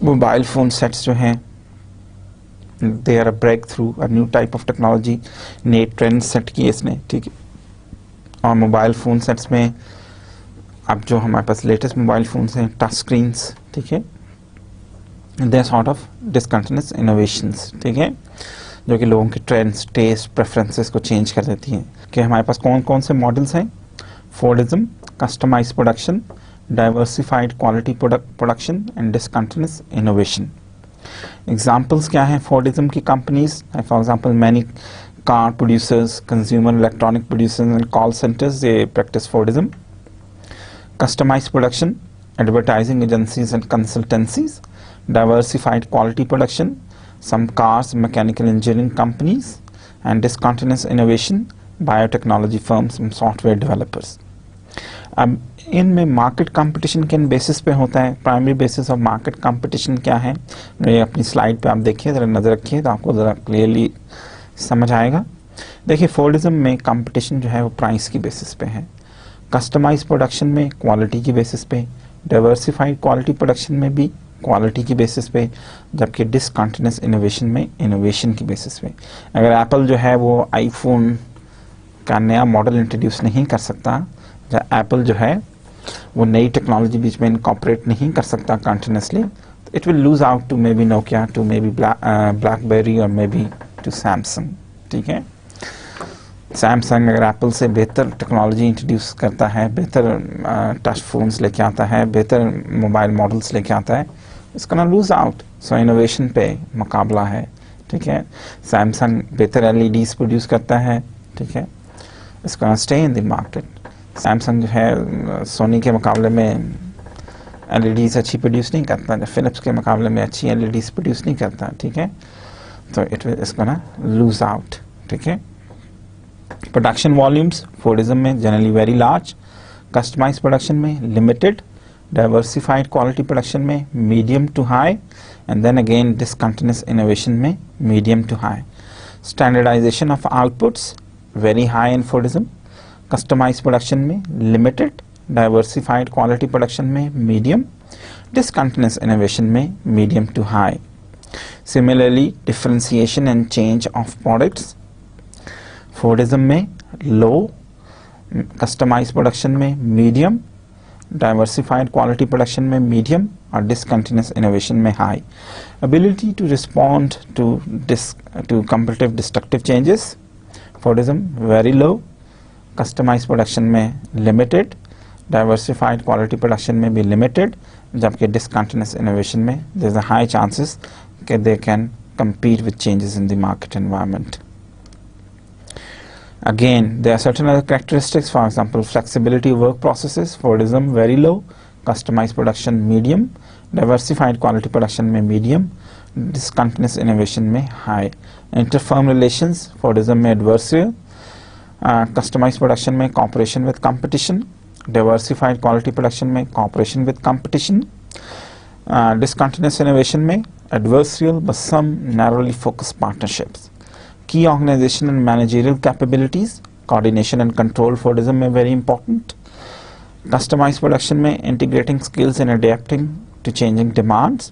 mobile phone sets जो हैं, they are a breakthrough, a new type of technology, नए ट्रेंड सेट किए इसने, ठीक है। और मोबाइल फ़ोन सेट्स में अब जो हमारे पास लेटेस्ट मोबाइल फ़ोन्स हैं, टच स्क्रीन्स, ठीक है, they sort of discontinuous innovations, ठीक है, जो कि लोगों के ट्रेंड्स, टेस्ट, प्रेफरेंसेस को चेंज कर देती हैं। कि हमारे पास कौन कौन से मॉडल्स हैं? Fordism, customise production, diversified quality production and discontinuous innovation. Examples क्या हैं फोर्डिज्म की companies? For example many car producers, consumer electronic producers and call centres, they practise Fordism. Customized production, advertising agencies and consultancies, diversified quality production, some cars, mechanical engineering companies, and discontinuous innovation, biotechnology firms and software developers. अब इनमें market competition किन basis पे होता है? Primary basis of market competition क्या है? ये अपनी स्लाइड पे आप देखिए, ज़रा नज़र रखिए तो आपको ज़रा क्लियरली समझ आएगा। देखिए फोर्डिज्म में कंपटीशन जो है वो प्राइस की बेसिस पे है, कस्टमाइज प्रोडक्शन में क्वालिटी की बेसिस पे, डाइवर्सिफाइड क्वालिटी प्रोडक्शन में भी क्वालिटी की बेसिस पे, जबकि डिसकंटिन्यूस इनोवेशन में इनोवेशन की बेसिस पे। अगर एप्पल जो है वो आईफोन का नया मॉडल इंट्रोड्यूस नहीं कर सकता, या एप्पल जो है वो नई टेक्नोलॉजी बीच में इनकॉर्पोरेट नहीं कर सकता continuously, it will lose out to maybe Nokia, to maybe BlackBerry और मे बी टू सैमसंग, ठीक है। सैमसंग अगर एप्पल से बेहतर टेक्नोलॉजी इंट्रोड्यूस करता है, बेहतर टच फोन्स लेके आता है, बेहतर मोबाइल मॉडल्स लेके आता है, it's gonna lose out. So innovation पे मुकाबला है, ठीक है। सैमसंग बेहतर एलईडीज प्रोड्यूस करता है, ठीक है, it's gonna stay in the market. Samsung जो है सोनी के मुकाबले में एलईडीज अच्छी प्रोड्यूस नहीं करता, फिलिप्स के मुकाबले में अच्छी एलईडीज प्रोड्यूस नहीं करता, ठीक है। तो इट्स गोना लूज आउट, ठीक है। प्रोडक्शन वॉल्यूम्स फोर्डिज्म में generally very large, customize production में लिमिटेड, डाइवर्सिफाइड क्वालिटी प्रोडक्शन में medium to high, and then again discontinuous innovation में medium to high. Standardization of outputs very high in Fordism, customise production में limited, diversified quality production में medium, discontinuous innovation में medium to high. Similarly differentiation and change of products Fordism में low, customise production में medium, diversified quality production में medium और discontinuous innovation में high. Ability to respond to competitive destructive changes Fordism very low, customise production में limited, diversified quality production में भी limited, जबकि discontinuous innovation में there is a high chances कि they can compete with changes in the market environment. Again, there are certain other characteristics, for example, flexibility of work processes, Fordism very low, customized production medium, diversified quality production में medium, discontinuous innovation में high, inter-firm relations, Fordism में adversarial, customized production में cooperation with competition, diversified quality production में cooperation with competition, discontinuous innovation में adversarial but some narrowly focused partnerships. Key organization and managerial capabilities, coordination and control Fordism में very important. Customized production में integrating skills and adapting to changing demands.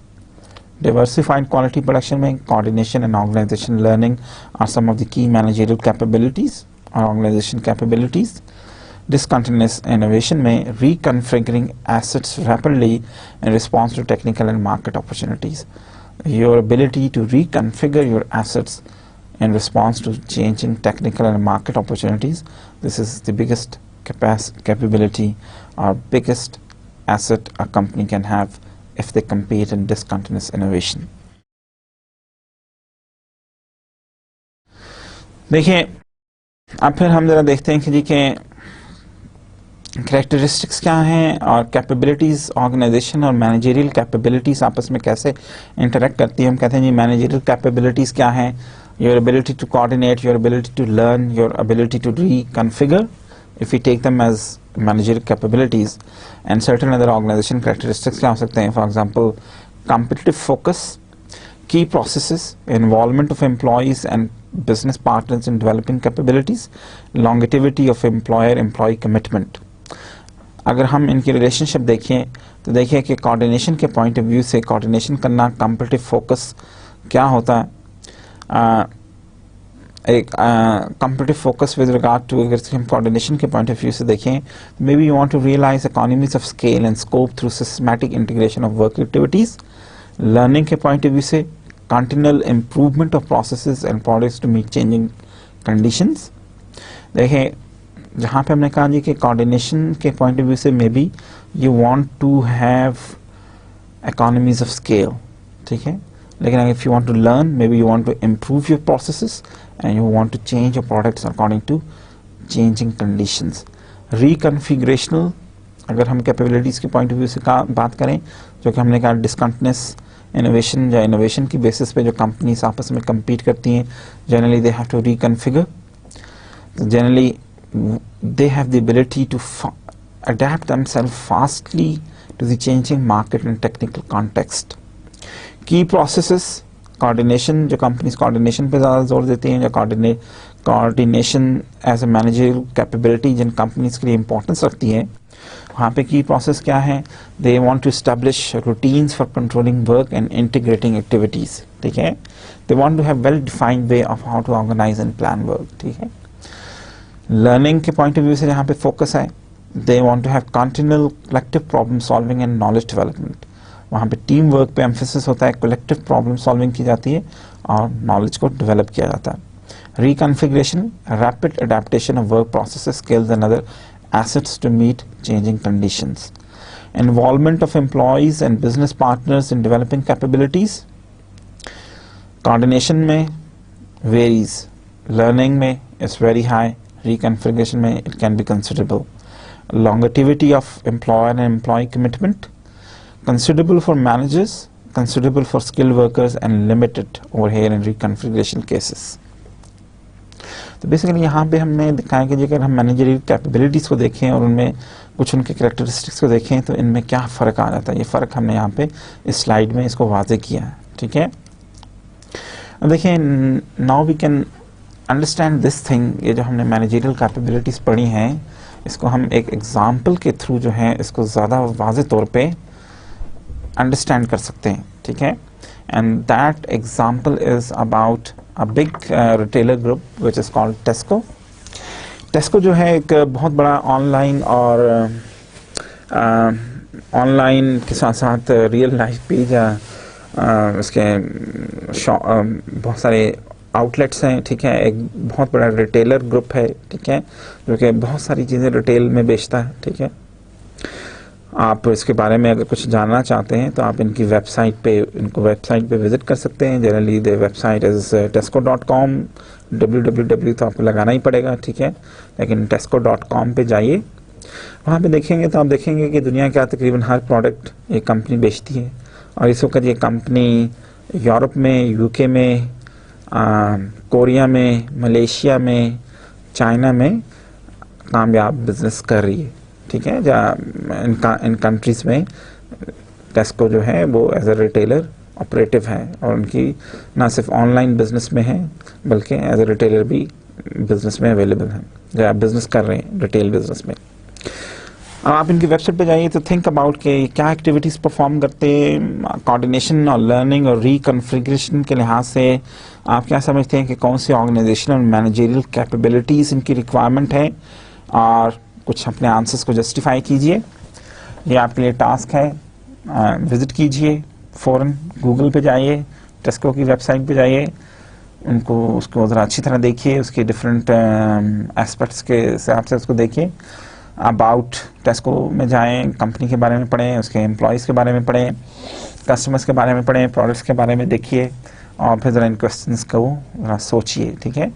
Diversified quality production में coordination and organization learning are some of the key managerial capabilities or organization capabilities. Discontinuous innovation में reconfiguring assets rapidly in response to technical and market opportunities. Your ability to reconfigure your assets in response to changing technical and market opportunities, this is the biggest capability or biggest asset a company can have if they compete in discontinuous innovation. देखिए अब फिर हम जरा देखते हैं कि जी के कैरेक्टरिस्टिक्स क्या हैं और कैपेबिलिटीज़ ऑर्गेनाइजेशन और मैनेजरियल कैपेबिलिटीज़ आपस में कैसे इंटरेक्ट करती हैं। हम कहते हैं जी मैनेजरियल कैपेबिलिटीज़ क्या हैं? Your ability to coordinate, your ability to learn, your ability to reconfigure, if you take them as manager capabilities and certain other organisation characteristics क्या हो सकते हैं? For example competitive focus, key processes, involvement of employees and business partners in developing capabilities, longevity of employer-employee commitment. अगर हम इनकी relationship देखें तो देखिए कि कोऑर्डिनेशन के पॉइंट ऑफ व्यू से कोऑर्डिनेशन करना, कॉम्पिटिटिव फोकस क्या होता है? एक competitive focus with regard to, अगर हम कोऑर्डिनेशन के पॉइंट ऑफ व्यू से देखें, maybe you want to realise economies of scale and scope through systematic integration of work activities. Learning के पॉइंट ऑफ व्यू से continual improvement of processes and products to meet changing conditions. देखें जहाँ पे हमने कहा जी कि coordination के point of view से maybe you want to have economies of scale, ठीक है, लेकिन if you want to learn, maybe you want to improve your processes and you want to change your products according to changing conditions. Reconfigurational, अगर हम capabilities के point of view से बात करें, जो कि हमने कहा डिसकंटिन्यूस इनोवेशन या इनोवेशन की बेसिस पे जो कंपनीज आपस में compete करती हैं, generally they have to reconfigure. Generally they have the ability to adapt themselves fastly to the changing market and technical context. Key processes, coordination, जो companies coordination पे ज़्यादा जोर देती हैं, जो coordination as a managerial capability Jin companies के लिए importance रखती है, वहाँ पे की प्रोसेस क्या है? They want to establish routines for controlling work and integrating activities, ठीक है. They want to have well defined way of how to organise and plan work, ठीक है. लर्निंग के पॉइंट ऑफ व्यू से जहाँ पे फोकस है, they want to have continual collective problem solving and knowledge development. वहाँ पे टीम वर्क पे एम्फेसिस होता है, कलेक्टिव प्रॉब्लम सॉल्विंग की जाती है और नॉलेज को डेवलप किया जाता है. Reconfiguration, rapid adaptation of work processes, skills and other assets to meet changing conditions. Involvement of employees and business partners in developing capabilities. Coordination में varies. Learning में is very high. Reconfiguration में it can be considerable. Longevity of employer and employee commitment. Considerable for managers, considerable for skilled workers and limited over here in reconfiguration cases. तो basically यहाँ पे हमने दिखाया कि अगर हम मैनेजरियल कैपेबिलिटीज़ को देखें और उनमें कुछ उनके कैरेक्टरिस्टिक्स को देखें तो इनमें क्या फ़र्क आ जाता है. ये फ़र्क हमने यहाँ पे इस स्लाइड में इसको वाज़े किया है, ठीक है. अब देखिए, now we can understand this thing. ये जो हमने मैनेजरियल कैपेबिलिटीज़ पढ़ी हैं, इसको हम एक एग्जाम्पल के थ्रू जो है इसको ज़्यादा वाज़े तौर पर अंडरस्टैंड कर सकते हैं, ठीक है. And that example is about a big retailer group which is called Tesco. Tesco जो है एक बहुत बड़ा ऑनलाइन और ऑनलाइन के साथ साथ रियल लाइफ पेज उसके बहुत सारे आउटलेट्स हैं, ठीक है. एक बहुत बड़ा रिटेलर ग्रुप है, ठीक है, जो कि बहुत सारी चीज़ें रिटेल में बेचता है, ठीक है. आप इसके बारे में अगर कुछ जानना चाहते हैं तो आप इनकी वेबसाइट पे विज़िट कर सकते हैं. Generally the website is tesco.com. www तो आपको लगाना ही पड़ेगा, ठीक है, लेकिन tesco.com पे जाइए. वहाँ पे देखेंगे तो आप देखेंगे कि दुनिया का तकरीबन हर प्रोडक्ट ये कंपनी बेचती है. और इस वक्त ये कंपनी यूरोप में, यूके में, कोरिया में, मलेशिया में, चाइना में कामयाब बिजनेस कर रही है, ठीक है. जहाँ इन कंट्रीज़ में टेस्को जो है वो एज अ रिटेलर ऑपरेटिव है और उनकी ना सिर्फ ऑनलाइन बिजनेस में है बल्कि एज अ रिटेलर भी बिजनेस में अवेलेबल है, जो आप बिजनेस कर रहे हैं रिटेल बिजनेस में. अब आप इनकी वेबसाइट पे जाइए तो थिंक अबाउट के क्या एक्टिविटीज़ परफॉर्म करते हैं. कोऑर्डिनेशन और लर्निंग और रिकॉन्फिगरेशन के लिहाज से आप क्या समझते हैं कि कौन सी ऑर्गेनाइजेशन और मैनेजरियल कैपेबिलिटीज़ इनकी रिक्वायरमेंट है, और कुछ अपने आंसर्स को जस्टिफाई कीजिए. ये आपके लिए टास्क है. विज़िट कीजिए, फ़ौरन गूगल पे जाइए, टेस्को की वेबसाइट पे जाइए, उसको ज़रा अच्छी तरह देखिए, उसके डिफरेंट एस्पेक्ट्स के हिसाब से उसको देखिए. अबाउट टेस्को में जाएं, कंपनी के बारे में पढ़ें, उसके एम्प्लॉयज़ के बारे में पढ़ें, कस्टमर्स के बारे में पढ़ें, प्रोडक्ट्स के बारे में देखिए और फिर ज़रा इन क्वेश्चंस को ज़रा सोचिए, ठीक है.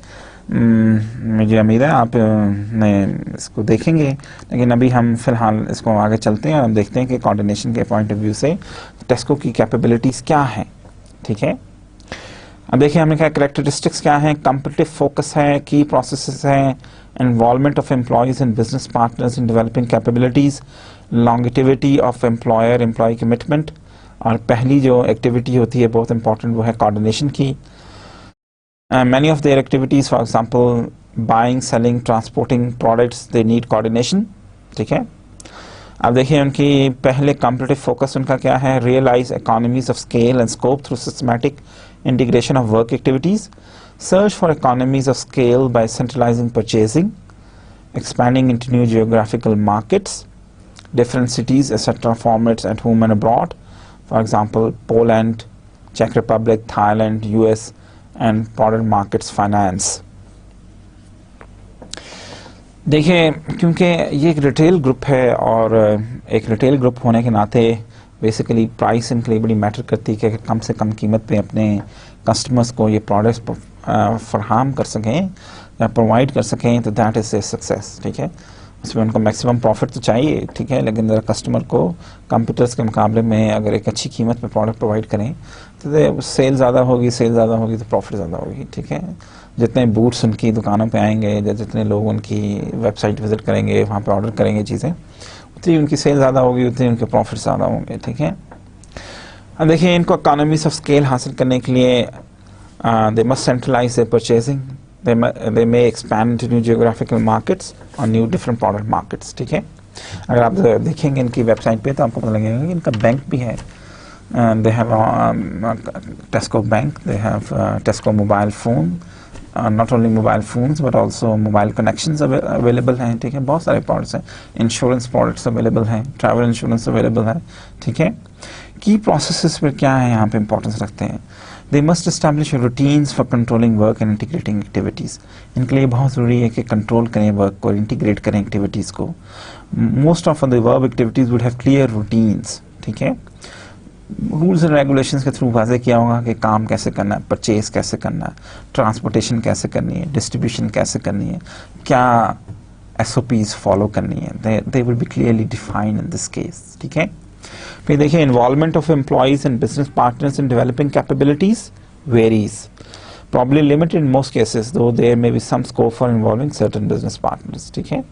मुझे उम्मीद है आप ने इसको देखेंगे, लेकिन अभी हम फ़िलहाल इसको आगे चलते हैं और देखते हैं कि कोऑर्डिनेशन के पॉइंट ऑफ व्यू से टेस्को की कैपेबिलिटीज़ क्या हैं, ठीक है. अब देखिए हमने क्या करेक्टरिस्टिक्स क्या है, कॉम्पिटिटिव फोकस है, की प्रोसेसेस हैं, involvement of employees and business partners in developing capabilities, longevity of employer employ commitment, और पहली जो एक्टिविटी होती है बहुत इंपॉर्टेंट वो है कोऑर्डिनेशन की। Many of their activities for example buying, selling, transporting products, they need coordination. ठीक है, अब देखिए उनकी पहले कॉम्पिटिटिव फोकस उनका क्या है, realise economies of scale and scope through systematic integration of work activities, search for economies of scale by centralizing purchasing, expanding into new geographical markets, different cities, etc. formats at home and abroad, for example Poland, Czech Republic, Thailand, US, and foreign markets finance. देखिए क्योंकि ये एक retail group है और एक retail group होने के नाते बेसिकली प्राइस इनके लिए बड़ी मैटर करती है कि कम से कम कीमत पे अपने कस्टमर्स को ये प्रोडक्ट्स फराहम कर सकें या प्रोवाइड कर सकें, तो दैट इज़ ए सक्सेस। ठीक है, उसमें उनको मैक्सिमम प्रॉफिट तो चाहिए, ठीक है, लेकिन अगर कस्टमर को कंप्यूटर्स के मुकाबले में अगर एक अच्छी कीमत पे प्रोडक्ट प्रोवाइड करें तो सेल ज़्यादा होगी, सेल ज़्यादा होगी तो प्रॉफिट ज़्यादा होगी। ठीक है, जितने बूट्स उनकी दुकानों पे आएंगे या जितने लोग उनकी वेबसाइट विजिट करेंगे, वहाँ पे ऑर्डर करेंगे चीज़ें, उतनी उनकी सेल ज़्यादा होगी, उतनी उनके प्रॉफिट ज़्यादा होंगे। ठीक है, अब देखिए इनको इकोनॉमीज ऑफ स्केल हासिल करने के लिए they must centralise their purchasing, they may expand into new geographical markets or new different product markets। ठीक है, अगर आप देखेंगे इनकी वेबसाइट पे तो आपको पता लगेगा कि इनका बैंक भी है, they have Tesco Bank, they have Tesco mobile phone, not only mobile phones but also mobile connections available हैं। ठीक है, बहुत सारे प्रोडक्ट्स हैं, इंश्योरेंस प्रोडक्ट्स अवेलेबल हैं, ट्रैवल इंश्योरेंस अवेलेबल है। ठीक है, की प्रोसेसेस पर क्या है यहाँ पे इंपॉर्टेंस रखते हैं, they must establish routines for controlling work and integrating activities. इनके लिए बहुत ज़रूरी है कि कंट्रोल करें वर्क को और इंटीग्रेट करें एक्टिविटीज़ को। Most of the work activities would have clear routines. ठीक है, रूल्स एंड रेगुलेशंस के थ्रू वाज़े किया होगा कि काम कैसे करना है, परचेज कैसे करना है, ट्रांसपोर्टेशन कैसे करनी है, डिस्ट्रीब्यूशन कैसे करनी है, क्या SOPs फॉलो करनी है, they will be clearly defined in this case. ठीक है, फिर देखिए involvement of employees and business partners in developing capabilities varies, probably limited in most cases, though there may be some scope for involving certain business partners। ठीक है,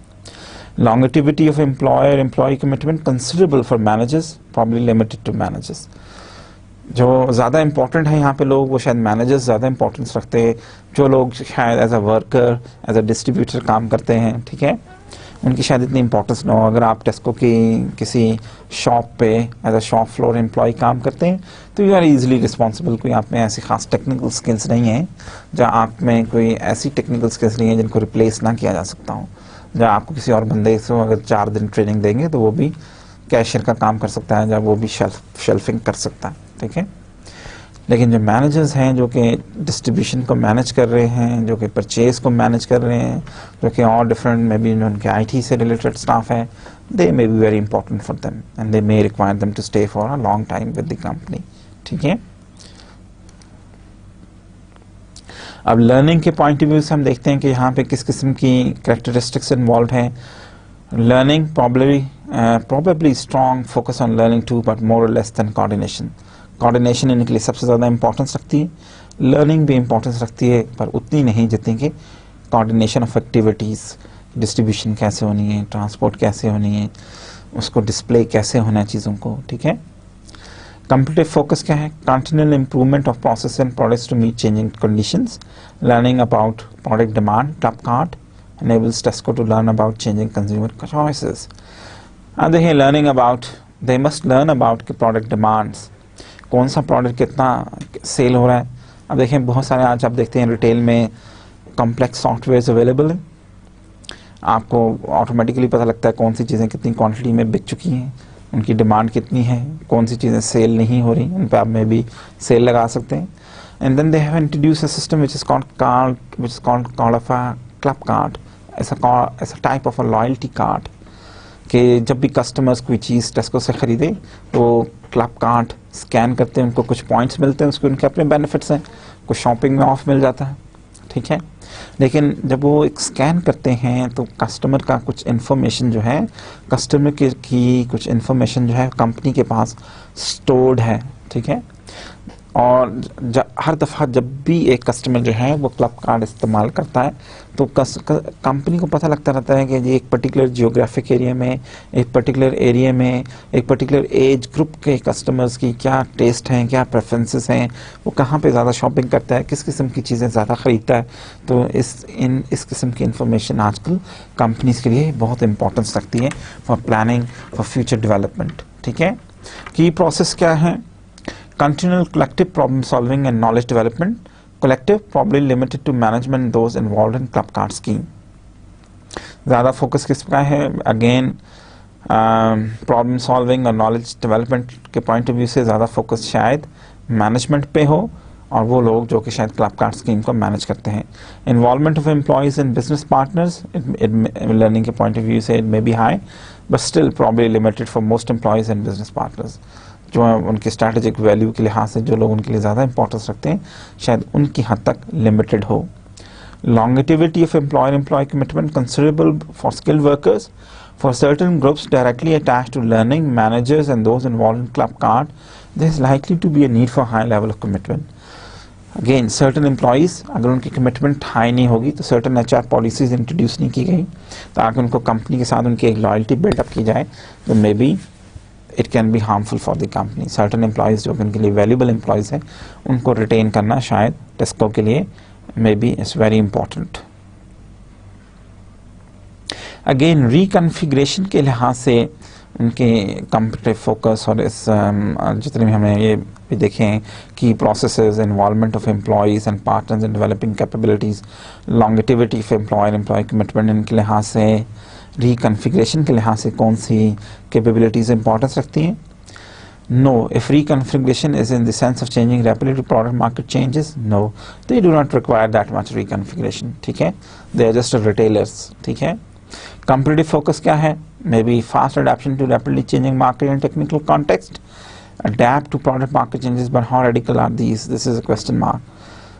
longevity of employer-employee commitment considerable for managers, probably limited to managers। जो ज़्यादा important है यहाँ पे लोग वो शायद मैनेजर्स ज़्यादा इंपॉर्टेंस रखते हैं, जो लोग शायद as a worker as a distributor काम करते हैं। ठीक है, उनकी शायद इतनी इंपॉर्टेंस ना हो। अगर आप टेस्को की किसी शॉप पे as a shop floor employ काम करते हैं तो यू आर ईजिली रिस्पॉन्सिबल, कोई आप में ऐसी खास टेक्निकल स्किल्स नहीं है, जहाँ आप में कोई ऐसी टेक्निकल स्किल्स नहीं है जिनको रिप्लेस ना किया जा सकता हो। जहाँ आपको किसी और बंदे से अगर 4 दिन ट्रेनिंग देंगे तो वो भी कैशियर का काम कर सकता है, जब वो भी शेल्फिंग कर सकता है। ठीक है, लेकिन जो मैनेजर्स हैं जो कि डिस्ट्रीब्यूशन को मैनेज कर रहे हैं, जो कि परचेज को मैनेज कर रहे हैं, जो कि और डिफरेंट में भी उनके IT से रिलेटेड स्टाफ है, they may be very important for them and they may require them to stay for a long time with the company. ठीक है, अब लर्निंग के पॉइंट ऑफ व्यू से हम देखते हैं कि यहाँ पे किस किस्म की कैरेक्टरिस्टिक्स इन्वॉल्व हैं। Learning probably strong focus on learning too, but more or less than coordination। Coordination इनके लिए सबसे ज़्यादा इंपॉर्टेंस रखती है, लर्निंग भी इंपॉर्टेंस रखती है पर उतनी नहीं जितनी कि कोऑर्डिनेशन ऑफ एक्टिविटीज़, डिस्ट्रीब्यूशन कैसे होनी है, ट्रांसपोर्ट कैसे होनी है, उसको डिस्प्ले कैसे होना है चीज़ों को। ठीक है, कॉम्पिटिटिव फोकस क्या है, continual improvement of process and products to meet changing conditions, learning about product demand, top card enables Tesco to learn about changing consumer choices। अब देखिए learning about, they must learn about के product demands, कौन सा product कितना cell हो रहा है। अब देखें बहुत सारे आज आप देखते हैं रिटेल में कॉम्प्लेक्स सॉफ्टवेयर अवेलेबल हैं, आपको ऑटोमेटिकली पता लगता है कौन सी चीज़ें कितनी क्वांटिटी में बिक चुकी हैं, उनकी डिमांड कितनी है, कौन सी चीज़ें सेल नहीं हो रही, उन पर आप में भी सेल लगा सकते हैं। And then they have introduce a system which is called of a club card, ऐसा type of a loyalty card कि जब भी कस्टमर्स कोई चीज़ टेस्को से ख़रीदे तो क्लब कार्ड स्कैन करते हैं, उनको कुछ पॉइंट्स मिलते हैं, उसके उनके अपने बेनिफिट्स हैं, कुछ शॉपिंग में ऑफ मिल जाता है। ठीक है, लेकिन जब वो एक स्कैन करते हैं तो कस्टमर का कुछ इन्फॉर्मेशन जो है, कस्टमर की कुछ इन्फॉर्मेशन जो है कंपनी के पास स्टोर्ड है। ठीक है, और हर दफ़ा जब भी एक कस्टमर जो है वो क्लब कार्ड इस्तेमाल करता है तो कंपनी को पता लगता रहता है कि ये एक पर्टिकुलर जियोग्राफिक एरिया में, एक पर्टिकुलर एरिया में, एक पर्टिकुलर एज ग्रुप के कस्टमर्स की क्या टेस्ट हैं, क्या प्रेफरेंसेस हैं, वो कहाँ पे ज़्यादा शॉपिंग करता है, किस किस्म की चीज़ें ज़्यादा ख़रीदता है। तो इस किस्म की इंफॉर्मेशन आजकल कंपनीज के लिए बहुत इंपॉर्टेंस रखती है for planning for future development. ठीक है, की प्रोसेस क्या है? Continual collective problem solving and knowledge development. Collective probably limited to management those involved in club card scheme. ज़्यादा फोकस किस पर है? अगेन प्रॉब्लम सॉल्विंग और नॉलेज डेवलपमेंट के पॉइंट ऑफ व्यू से ज़्यादा फोकस शायद मैनेजमेंट पे हो, और वो लोग जो कि शायद क्लब कार्ड स्कीम को मैनेज करते हैं। Involvement of employees and business partners learning के पॉइंट ऑफ व्यू से it may be high, but still probably limited for most employees and business partners. जो उनके स्ट्रैटेजिक वैल्यू के लिहाज से जो लोग उनके लिए ज़्यादा इंपॉर्टेंस रखते हैं शायद उनकी हद तक लिमिटेड हो। Longevity of employer employ commitment considerable for skilled workers for certain groups directly attached to learning managers and those involved in Clubcard there is likely to be a need for high level of commitment. Again certain employees अगर उनकी commitment high नहीं होगी तो certain HR policies introduce नहीं की गई ताकि उनको कंपनी के साथ उनकी एक लॉयल्टी बिल्डअप की जाए, तो may be it can be harmful for the company. Certain employees जो उनके लिए वैल्यूबल एम्प्लॉयज़ हैं उनको रिटेन करना शायद टेस्को के लिए may be it's very important. Again reconfiguration के लिहाज से उनके कम्पिटिटिव फोकस और इस जितने भी हमने ये भी देखे हैं कि processes, involvement of employees and partners in developing capabilities, longevity of employer employ commitment, इनके लिहाज से रिकन्फिग्रेशन के लिहाज से कौन सी कैपेबिलिटीज़ इंपॉर्टेंस रखती हैं? No, if reconfiguration is in the sense of changing rapidly to product market changes, no, they do not require that much reconfiguration. ठीक है, they are just retailers. ठीक है, competitive focus क्या है? Maybe fast adaptation to rapidly changing market and technical context, adapt to product market changes, but how radical are these? This is a question mark.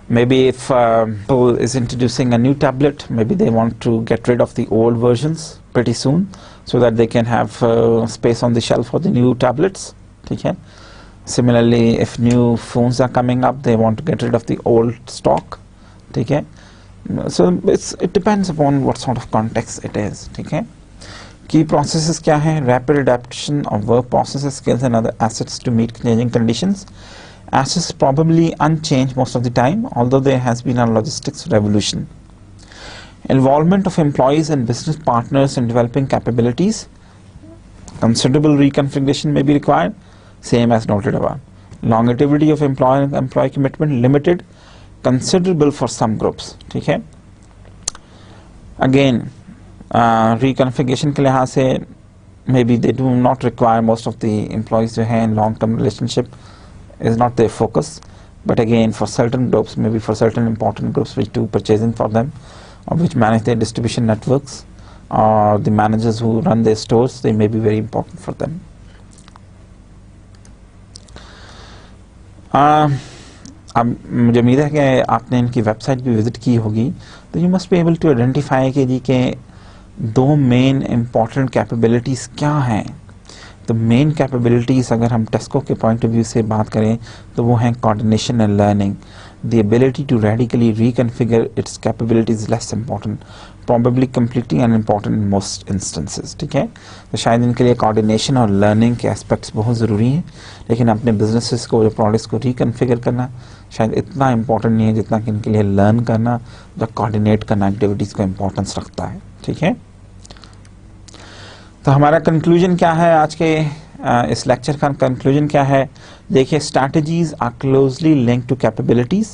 Maybe if Apple is introducing a new tablet, maybe they want to get rid of the old versions pretty soon so that they can have space on the shelf for the new tablets. Okay. Similarly, if new phones are coming up, they want to get rid of the old stock. Okay. So it depends upon what sort of context it is. Okay. Key processes क्या है? Rapid adaptation of work processes, skills and other assets to meet changing conditions. Assets probably unchanged most of the time, although there has been a logistics revolution. Involvement of employees and business partners in developing capabilities. Considerable reconfiguration may be required, same as noted above. Longevity of employee commitment limited, considerable for some groups. ठीक है? Again, reconfiguration के लिहाज से maybe they do not require most of the employees जो हैं in long-term relationship is not their focus, but again for certain groups, maybe for certain important groups which do purchasing for them or which manage their distribution networks or the managers who run their stores, they may be very important for them. अब मुझे उम्मीद है कि आपने इनकी website भी visit की होगी, तो you must be able to identify कि जी के दो मेन इम्पॉर्टेंट कैपेबिलिटीज़ क्या हैं। तो मेन कैपेबिलिटीज़ अगर हम टेस्को के पॉइंट ऑफ व्यू से बात करें तो वो हैं coordination and learning. The ability to radically reconfigure its capabilities less important, probably completely unimportant in most instances. ठीक है, तो शायद इनके लिए कोऑर्डिनेशन और लर्निंग के एस्पेक्ट्स बहुत ज़रूरी हैं, लेकिन अपने बिजनेसेस को, जो प्रोडक्ट्स को रिकन्फिगर करना शायद इतना इम्पॉर्टेंट नहीं है जितना कि इनके लिए लर्न करना या कोऑर्डिनेट करना एक्टिविटीज़ को इम्पोर्टेंस रखता है। ठीक है, तो हमारा कंक्लूजन क्या है आज के इस लेक्चर का? कंक्लूजन क्या है? देखिए, strategies are closely linked to capabilities,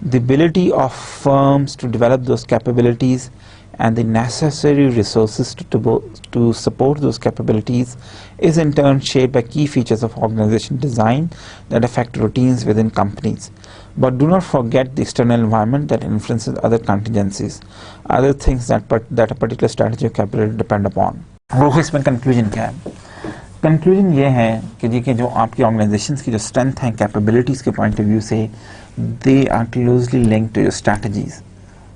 the ability of firms to develop those capabilities and the necessary resources to support those capabilities is in turn shaped by key features of organization design that affect routines within companies. But do not forget the external environment that influences other contingencies, other things that a particular strategy or capability depend upon. वो इसमें conclusion क्या है? Conclusion ये है कि जो आपकी organisations की जो स्ट्रेंथ है कैपेबिलिटीज़ के पॉइंट ऑफ व्यू से, they are closely linked to your strategies.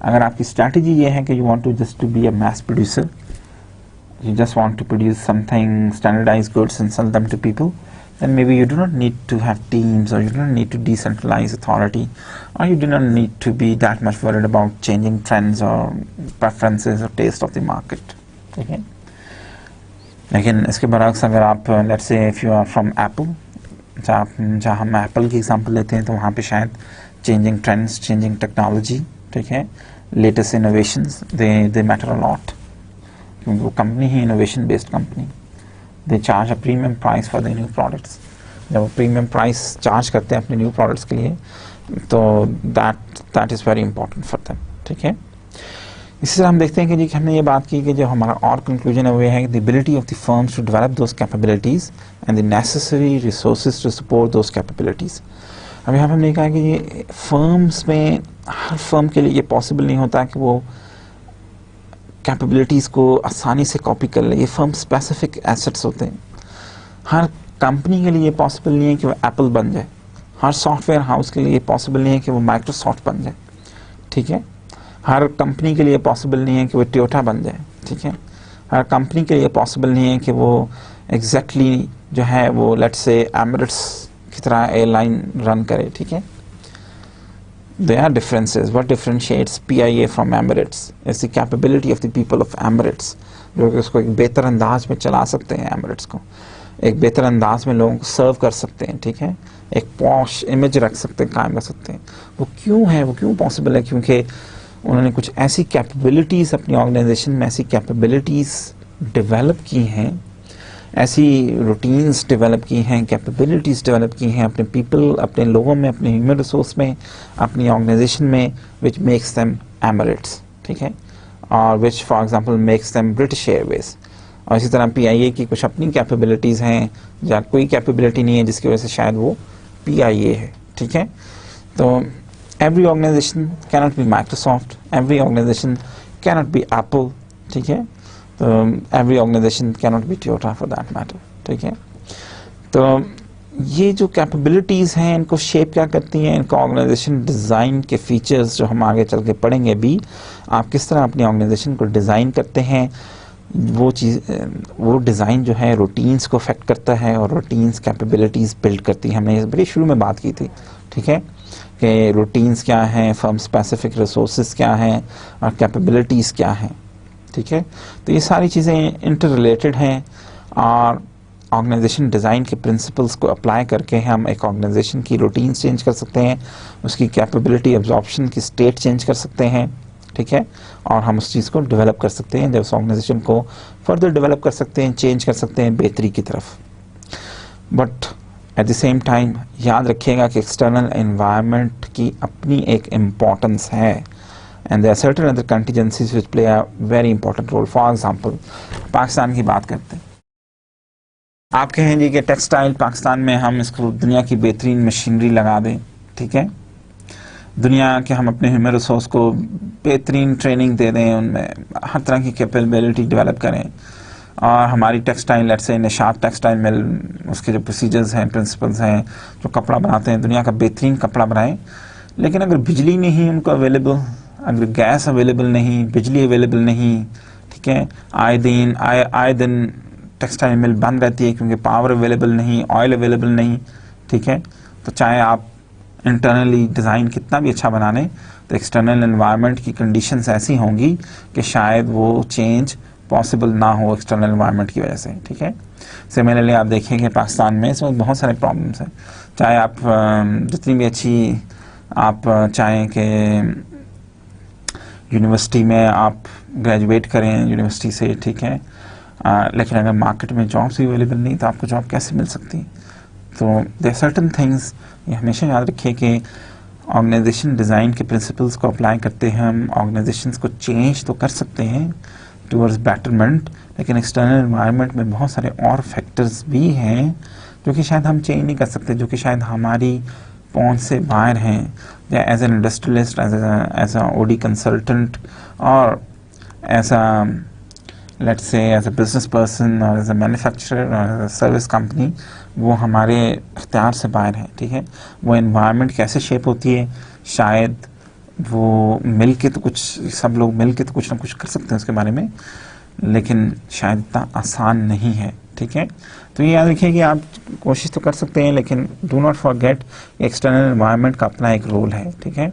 अगर आपकी स्ट्रैटेजी ये है कि you want to just to be a mass producer, you just want to produce something standardized goods and sell them to people, then maybe you do not need to have teams, or you do not need to decentralize authority, or you do not need to be that much worried about changing trends or preferences or taste of the market. ठीक है, लेकिन इसके बरक्स अगर आप let's say if you are from Apple, जहाँ हम Apple की example लेते हैं, तो वहाँ पे शायद चेंजिंग ट्रेंड्स, चेंजिंग टेक्नोलॉजी, ठीक है, latest innovations, they matter a lot, क्योंकि वो company he innovation based company, they charge a premium price for the new products. जब वो प्रीमियम प्राइस चार्ज करते हैं अपने न्यू प्रोडक्ट्स के लिए, तो that is very important for them. ठीक है, इसी तरह हम देखते हैं कि जी हमने ये बात की कि जो हमारा और कंक्लूजन है वो है the ability of the firms to develop those capabilities and the necessary resources to support those capabilities. अब यहाँ पर हमने कहा कि ये फर्म्स में, हर फर्म के लिए ये पॉसिबल नहीं होता कि वो कैपेबिलिटीज़ को आसानी से कॉपी कर ले, ये फर्म स्पेसिफिक एसेट्स होते हैं। हर कंपनी के लिए ये पॉसिबल नहीं है कि वो एप्पल बन जाए, हर सॉफ्टवेयर हाउस के लिए ये पॉसिबल नहीं है कि वो माइक्रोसॉफ्ट बन जाए। ठीक है, हर कंपनी के लिए पॉसिबल नहीं है कि वो टोयोटा बन जाए। ठीक है, हर कंपनी के लिए पॉसिबल नहीं है कि वो एग्जैक्टली जो है वो लेट्स से एमिरेट्स की तरह एयरलाइन रन करे। ठीक है, there are differences. What differentiates PIA from Emirates is the capability of the people of Emirates, जो कि उसको एक बेहतर अंदाज में चला सकते हैं, एमिरेट्स को एक बेहतर अंदाज में लोगों को सर्व कर सकते हैं। ठीक है, एक पॉश इमेज रख सकते हैं, कायम कर सकते हैं। वो क्यों है, वो क्यों पॉसिबल है? क्योंकि उन्होंने कुछ ऐसी कैपेबिलिटीज़ अपनी ऑर्गेनाइजेशन में, ऐसी कैपेबिलिटीज़ डेवलप की हैं, ऐसी रूटीन्स डेवलप की हैं, कैपेबिलिटीज़ डेवलप की हैं अपने पीपल, अपने लोगों में, अपने ह्यूमन रिसोर्स में, अपनी ऑर्गेनाइजेशन में, विच मेक्स देम एमिरेट्स। ठीक है, और which for example makes them British Airways. और इसी तरह PIA की कुछ अपनी कैपेबिलिटीज़ हैं, या कोई कैपेबिलिटी नहीं है जिसकी वजह से शायद वो PIA है। ठीक है, तो every organisation cannot be Microsoft, every organisation cannot be Apple. ठीक है, तो every organisation cannot be Toyota for that matter. ठीक है, तो ये जो कैपेबिलिटीज़ हैं इनको शेप क्या करती हैं, इनको ऑर्गेनाइजेशन डिज़ाइन के फीचर्स जो हम आगे चल के पढ़ेंगे भी, आप किस तरह अपनी ऑर्गेनाइजेशन को डिज़ाइन करते हैं, वो चीज़, वो डिज़ाइन जो है रूटीन्स को अफेक्ट करता है, और रूटीन्स कैपेबिलिटीज़ बिल्ड करती हैं। हमने इस बड़ी शुरू में बात की थी। ठीक है, कि रूटीन्स क्या हैं, फर्म स्पेसिफिक रिसोर्सेज क्या हैं, और कैपेबिलिटीज़ क्या हैं। ठीक है, तो ये सारी चीज़ें इंटर रिलेटेड हैं, और ऑर्गेनाइजेशन डिज़ाइन के प्रिंसिपल्स को अप्लाई करके हम एक ऑर्गेनाइजेशन की रूटीन्स चेंज कर सकते हैं, उसकी कैपेबिलिटी एब्जॉर्प्शन की स्टेट चेंज कर सकते हैं। ठीक है, और हम उस चीज़ को डेवलप कर सकते हैं, जब उस ऑर्गेनाइजेशन को फर्दर डेवलप कर सकते हैं, चेंज कर सकते हैं बेहतरी की तरफ। But at the same time याद रखिएगा कि एक्सटर्नल एनवायरनमेंट की अपनी एक इम्पॉर्टेंस है, and there are certain other contingencies which play a very important role. For example, Pakistan की बात करते हैं। आप कहें जी कि टेक्सटाइल पाकिस्तान में हम इसको दुनिया की बेहतरीन मशीनरी लगा दें। ठीक है, दुनिया के हम अपने ह्यूमन रिसोर्स को बेहतरीन ट्रेनिंग दे दें, उनमें हर तरह की कैपेबिलिटी डेवलप करें, और हमारी textile let's say Nishat textile mill, उसके जो प्रोसीजर्स हैं, प्रिंसिपल्स हैं, जो कपड़ा बनाते हैं, दुनिया का बेहतरीन कपड़ा बनाएं। लेकिन अगर बिजली नहीं उनको अवेलेबल, अगर गैस अवेलेबल नहीं, बिजली अवेलेबल नहीं, ठीक है, आए दिन टेक्सटाइल मिल बंद रहती है क्योंकि पावर अवेलेबल नहीं, ऑयल अवेलेबल नहीं। ठीक है, तो चाहे आप इंटरनली डिज़ाइन कितना भी अच्छा बना लें, तो एक्सटर्नल एनवायरनमेंट की कंडीशंस ऐसी होंगी कि शायद वो चेंज पॉसिबल ना हो एक्सटर्नल एनवायरनमेंट की वजह से। ठीक है, सिमिलरली आप देखेंगे पाकिस्तान में इस वक्त बहुत सारे प्रॉब्लम्स हैं, चाहे आप जितनी भी अच्छी आप चाहें कि यूनिवर्सिटी में आप ग्रेजुएट करें यूनिवर्सिटी से, ठीक है, लेकिन अगर मार्केट में जॉब्स भी अवेलेबल नहीं तो आपको जॉब कैसे मिल सकती? तो देयर सर्टन थिंग्स, ये हमेशा याद रखिए कि ऑर्गेनाइजेशन डिज़ाइन के प्रिंसिपल्स को अप्लाई करते हैं हम ऑर्गेनाइजेशंस को चेंज तो कर सकते हैं टूवर्ड्स बेटरमेंट, लेकिन एक्सटर्नल एनवायरनमेंट में बहुत सारे और फैक्टर्स भी हैं जो कि शायद हम चेंज नहीं कर सकते, जो कि शायद हमारी पहुंच से बाहर हैं, या as an industrialist, as a OD consultant, और as a let's say as a business person, और एज अ मैन्युफैक्चरर, और एज अ सर्विस कंपनी, वो हमारे इख्तियार से बाहर है। ठीक है, वो एनवायरनमेंट कैसे शेप होती है, शायद वो मिल के तो कुछ, सब लोग मिल के तो कुछ ना कुछ कर सकते हैं उसके बारे में, लेकिन शायद इतना आसान नहीं है, ठीक है। तो ये याद रखिए कि आप कोशिश तो कर सकते हैं, लेकिन do not forget external environment का अपना एक रोल है, ठीक है।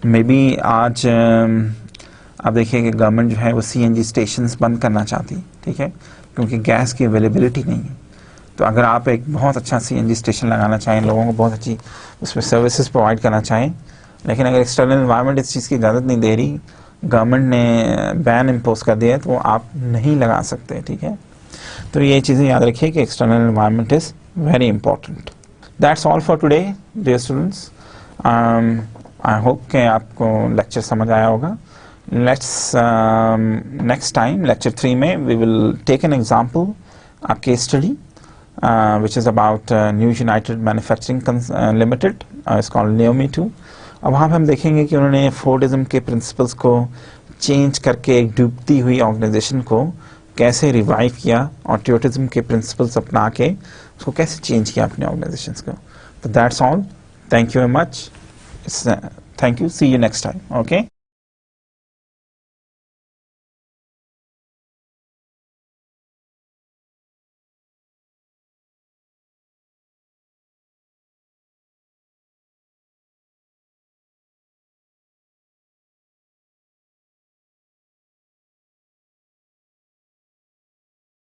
मे बी आज आप देखिए कि गवर्नमेंट जो है वो CNG स्टेशंस बंद करना चाहती, ठीक है, क्योंकि गैस की अवेलेबिलिटी नहीं है। तो अगर आप एक बहुत अच्छा CNG स्टेशन लगाना चाहें, लोगों को बहुत अच्छी उसमें सर्विसेज प्रोवाइड करना चाहें, लेकिन अगर एक्सटर्नल एनवायरनमेंट इस चीज़ की इजाज़त नहीं दे रही, गवर्नमेंट ने बैन इम्पोज कर दिया है, तो आप नहीं लगा सकते, ठीक है। तो ये चीज़ें याद रखिए कि external environment is very important. That's all for today dear students. I hope कि आपको लेक्चर समझ आया होगा। लेट्स नेक्स्ट टाइम लेक्चर 3 में we will take an example, a case study which is about New United Manufacturing Limited, it's called NEOMI 2। अब वहाँ पे हम देखेंगे कि उन्होंने फोर्डिज्म के प्रिंसिपल्स को चेंज करके एक डूबती हुई ऑर्गेनाइजेशन को कैसे रिवाइव किया और ट्योटिज्म के प्रिंसिपल्स अपना के उसको कैसे चेंज किया अपने ऑर्गेनाइजेशंस को। तो that's all, thank you very much, thank you, see you next time, okay.